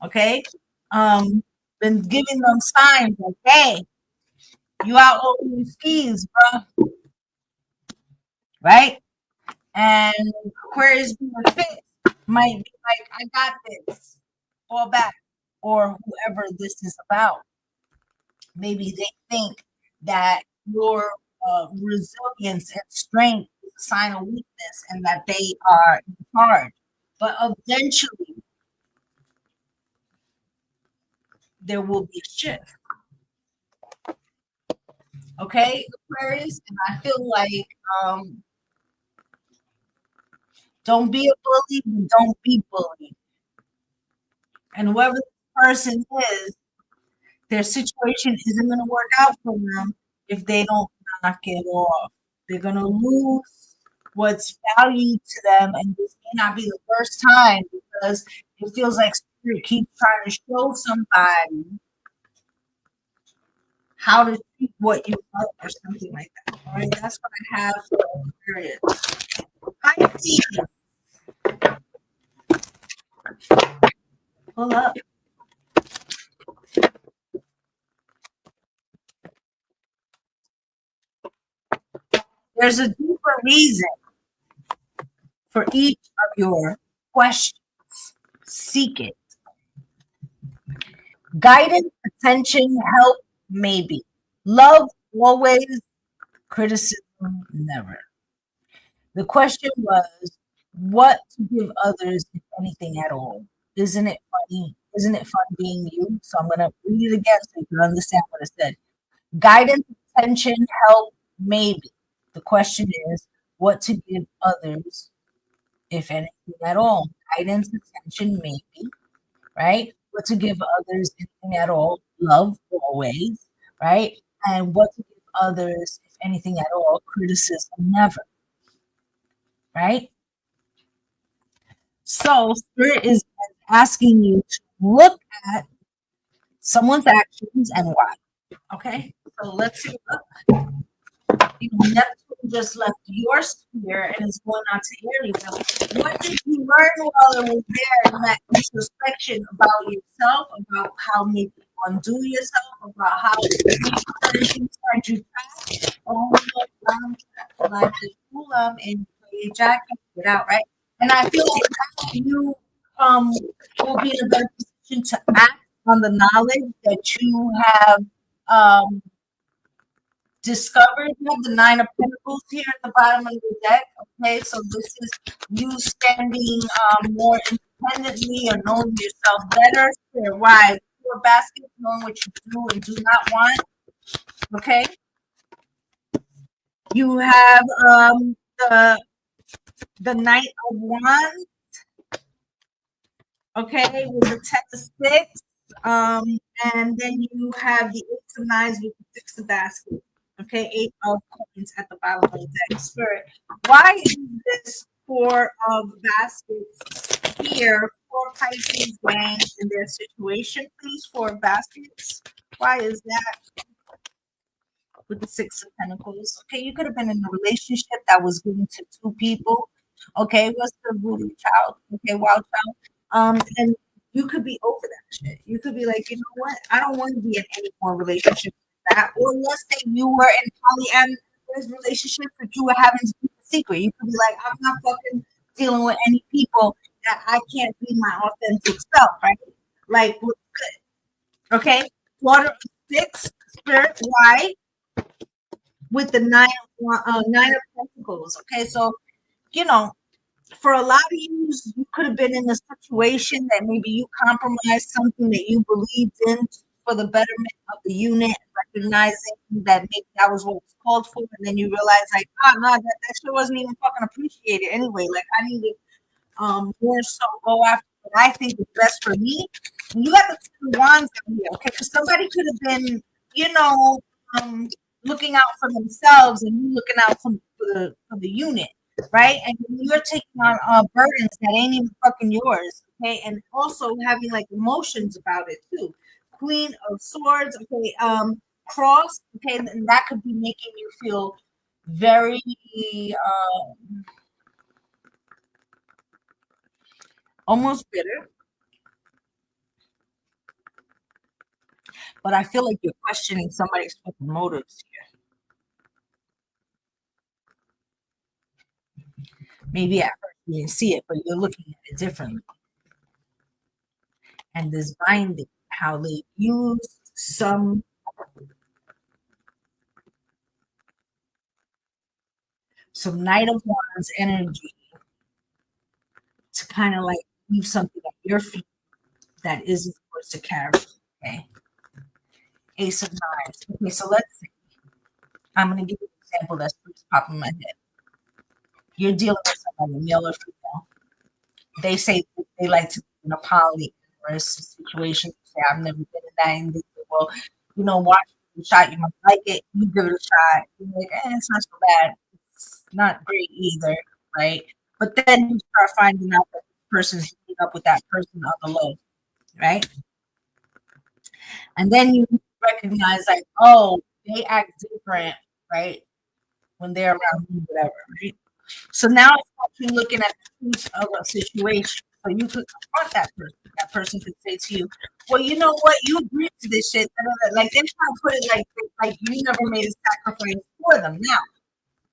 okay? Been giving them signs like, hey, you out over your skis, bro, right? And Aquarius being fixed might be like, I got this, fall back, or whoever this is about. Maybe they think that your resilience and strength is a sign of weakness and that they are in charge. But eventually, there will be a shift. Okay, Aquarius? And I feel like don't be a bully, but don't be bullied. And whoever the person is, their situation isn't going to work out for them if they don't knock it off. They're going to lose what's valued to them, and this may not be the first time because it feels like Spirit keeps trying to show somebody how to treat what you love or something like that. All right, that's what I have for Aquarius. Pisces. Pull up. There's a deeper reason for each of your questions. Seek it. Guidance, attention, help, maybe. Love, always. Criticism, never. The question was, what to give others, if anything at all? Isn't it funny? Isn't it fun being you? So I'm going to read it again so you can understand what it said. Guidance, attention, help, maybe. The question is, what to give others, if anything at all? Guidance, attention, maybe, right? What to give others, anything at all? Love, always, right? And what to give others, if anything at all? Criticism, never, right? So Spirit is asking you to look at someone's actions and why. Okay, so let's see. Neptune just left your sphere and is going on to Aries. Now, what did you learn while it was there in that introspection about yourself, about how maybe you undo yourself, about how certain things hard you trapped? Oh, look, I'm trapped. Life is cool. I'm in a jacket. Get out, right? And I feel like now you will be in a better position to act on the knowledge that you have discovered. You have the Nine of Pentacles here at the bottom of the deck. Okay, so this is you standing more independently or knowing yourself better. Sure. Why? Four baskets, knowing what you do and do not want. Okay. You have the Knight of Wands. Okay, with the Ten of Sticks. And then you have the Ace of Nines with the Six of Baskets. Okay, 8 of coins at the bottom of the deck. Spirit, why is this 4 of baskets here for Pisces range in their situation, please? 4 baskets. Why is that with the 6 of Pentacles? Okay, you could have been in a relationship that was given to 2 people. Okay, what's the voodoo child? Okay, wild child. And you could be over that shit. You could be like, you know what? I don't want to be in any more relationship with that. Or let's say you were in polyamorous relationship, but you were having to keep a secret. You could be like, I'm not fucking dealing with any people that I can't be my authentic self, right? Like, what's good? Okay, Water of Six, Spirit, why? With the nine of Pentacles. Okay, so you know, for a lot of you could have been in a situation that maybe you compromised something that you believed in for the betterment of the unit, recognizing that maybe that was what was called for, and then you realize like, no, that shit wasn't even fucking appreciated anyway. Like I need to more so go after what I think is best for me. And you got the Two of Wands out here, okay? Because somebody could have been, you know, looking out for themselves and you looking out for the unit, right? And you're taking on burdens that ain't even fucking yours, okay? And also having like emotions about it too. Queen of Swords, okay, cross, okay, and that could be making you feel very almost bitter. But I feel like you're questioning somebody's fucking motives here. Maybe at first you didn't see it, but you're looking at it differently. And this binding, how they use some Knight of Wands energy to kind of like leave something at your feet that isn't supposed to carry. Okay. Ace of Nines. Okay, so let's see. I'm going to give you an example that's popping in my head. You're dealing with somebody, male or female. They say they like to be in a polyamorous situation. Say, I've never been in that. And they say, well, you know, watch the shot. You might like it. You give it a shot. You're like, it's not so bad. It's not great either, right? But then you start finding out that this person's meeting up with that person on the low, right? And then you recognize, like, oh, they act different, right? When they're around you, whatever, right? So now it's actually looking at the truth of a situation. So you could confront that person. That person could say to you, well, you know what? You agreed to this shit. Like they're trying to put it like you never made a sacrifice for them. Now,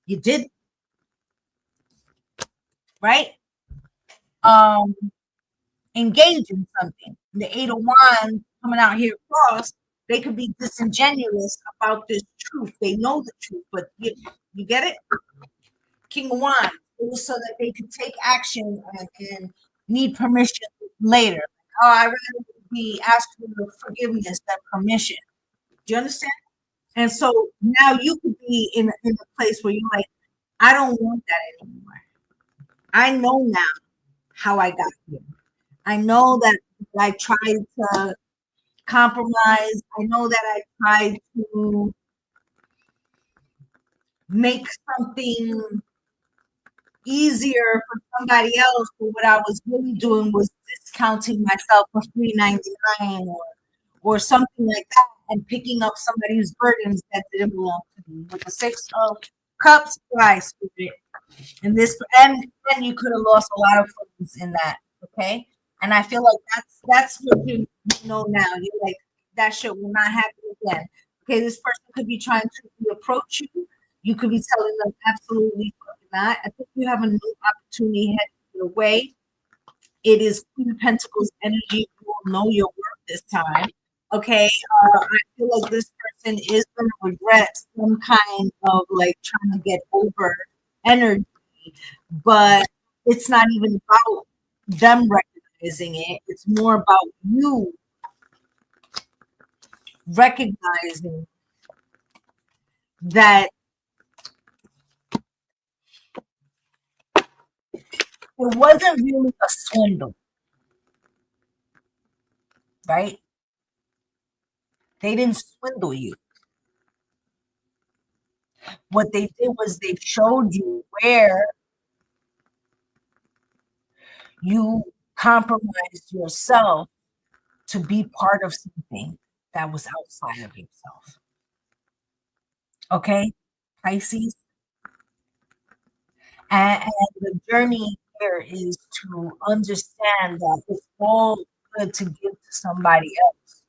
you did, right? Engage in something. The Eight of Wands coming out here across, they could be disingenuous about this truth. They know the truth, but you get it? King of Wands. It was so that they could take action and need permission later. Oh, I'd rather be asked for forgiveness than permission. Do you understand? And so now you could be in a place where you're like, I don't want that anymore. I know now how I got here. I know that I tried to compromise. I know that I tried to make something easier for somebody else, but what I was really doing was discounting myself for $3.99 or something like that, and picking up somebody's burdens that didn't belong to me. With the 6 of Cups, fly, spirit. And this, and you could have lost a lot of friends in that. Okay, and I feel like that's what you know now. You're like, that shit will not happen again. Okay, this person could be trying to approach you. You could be telling them absolutely not. I think you have a new opportunity heading your way. It is Queen of Pentacles energy. You will know your worth this time. Okay. I feel like this person is going to regret some kind of like trying to get over energy, but it's not even about them recognizing it. It's more about you recognizing that it wasn't really a swindle, right? They didn't swindle you. What they did was they showed you where you compromised yourself to be part of something that was outside of yourself. Okay, Pisces? And the journey here is to understand that it's all good to give to somebody else,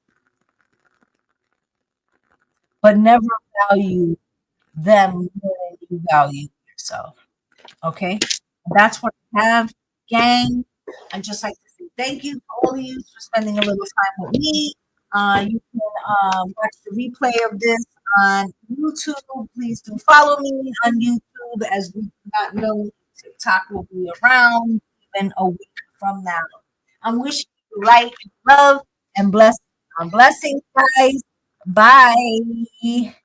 but never value them more than you value yourself. Okay, that's what I have, gang. I'd just like to say thank you to all of you for spending a little time with me. You can watch the replay of this on YouTube. Please do follow me on YouTube, as we do not know TikTok will be around even a week from now. I'm wishing you light, love, and blessings. Blessings, guys. Bye.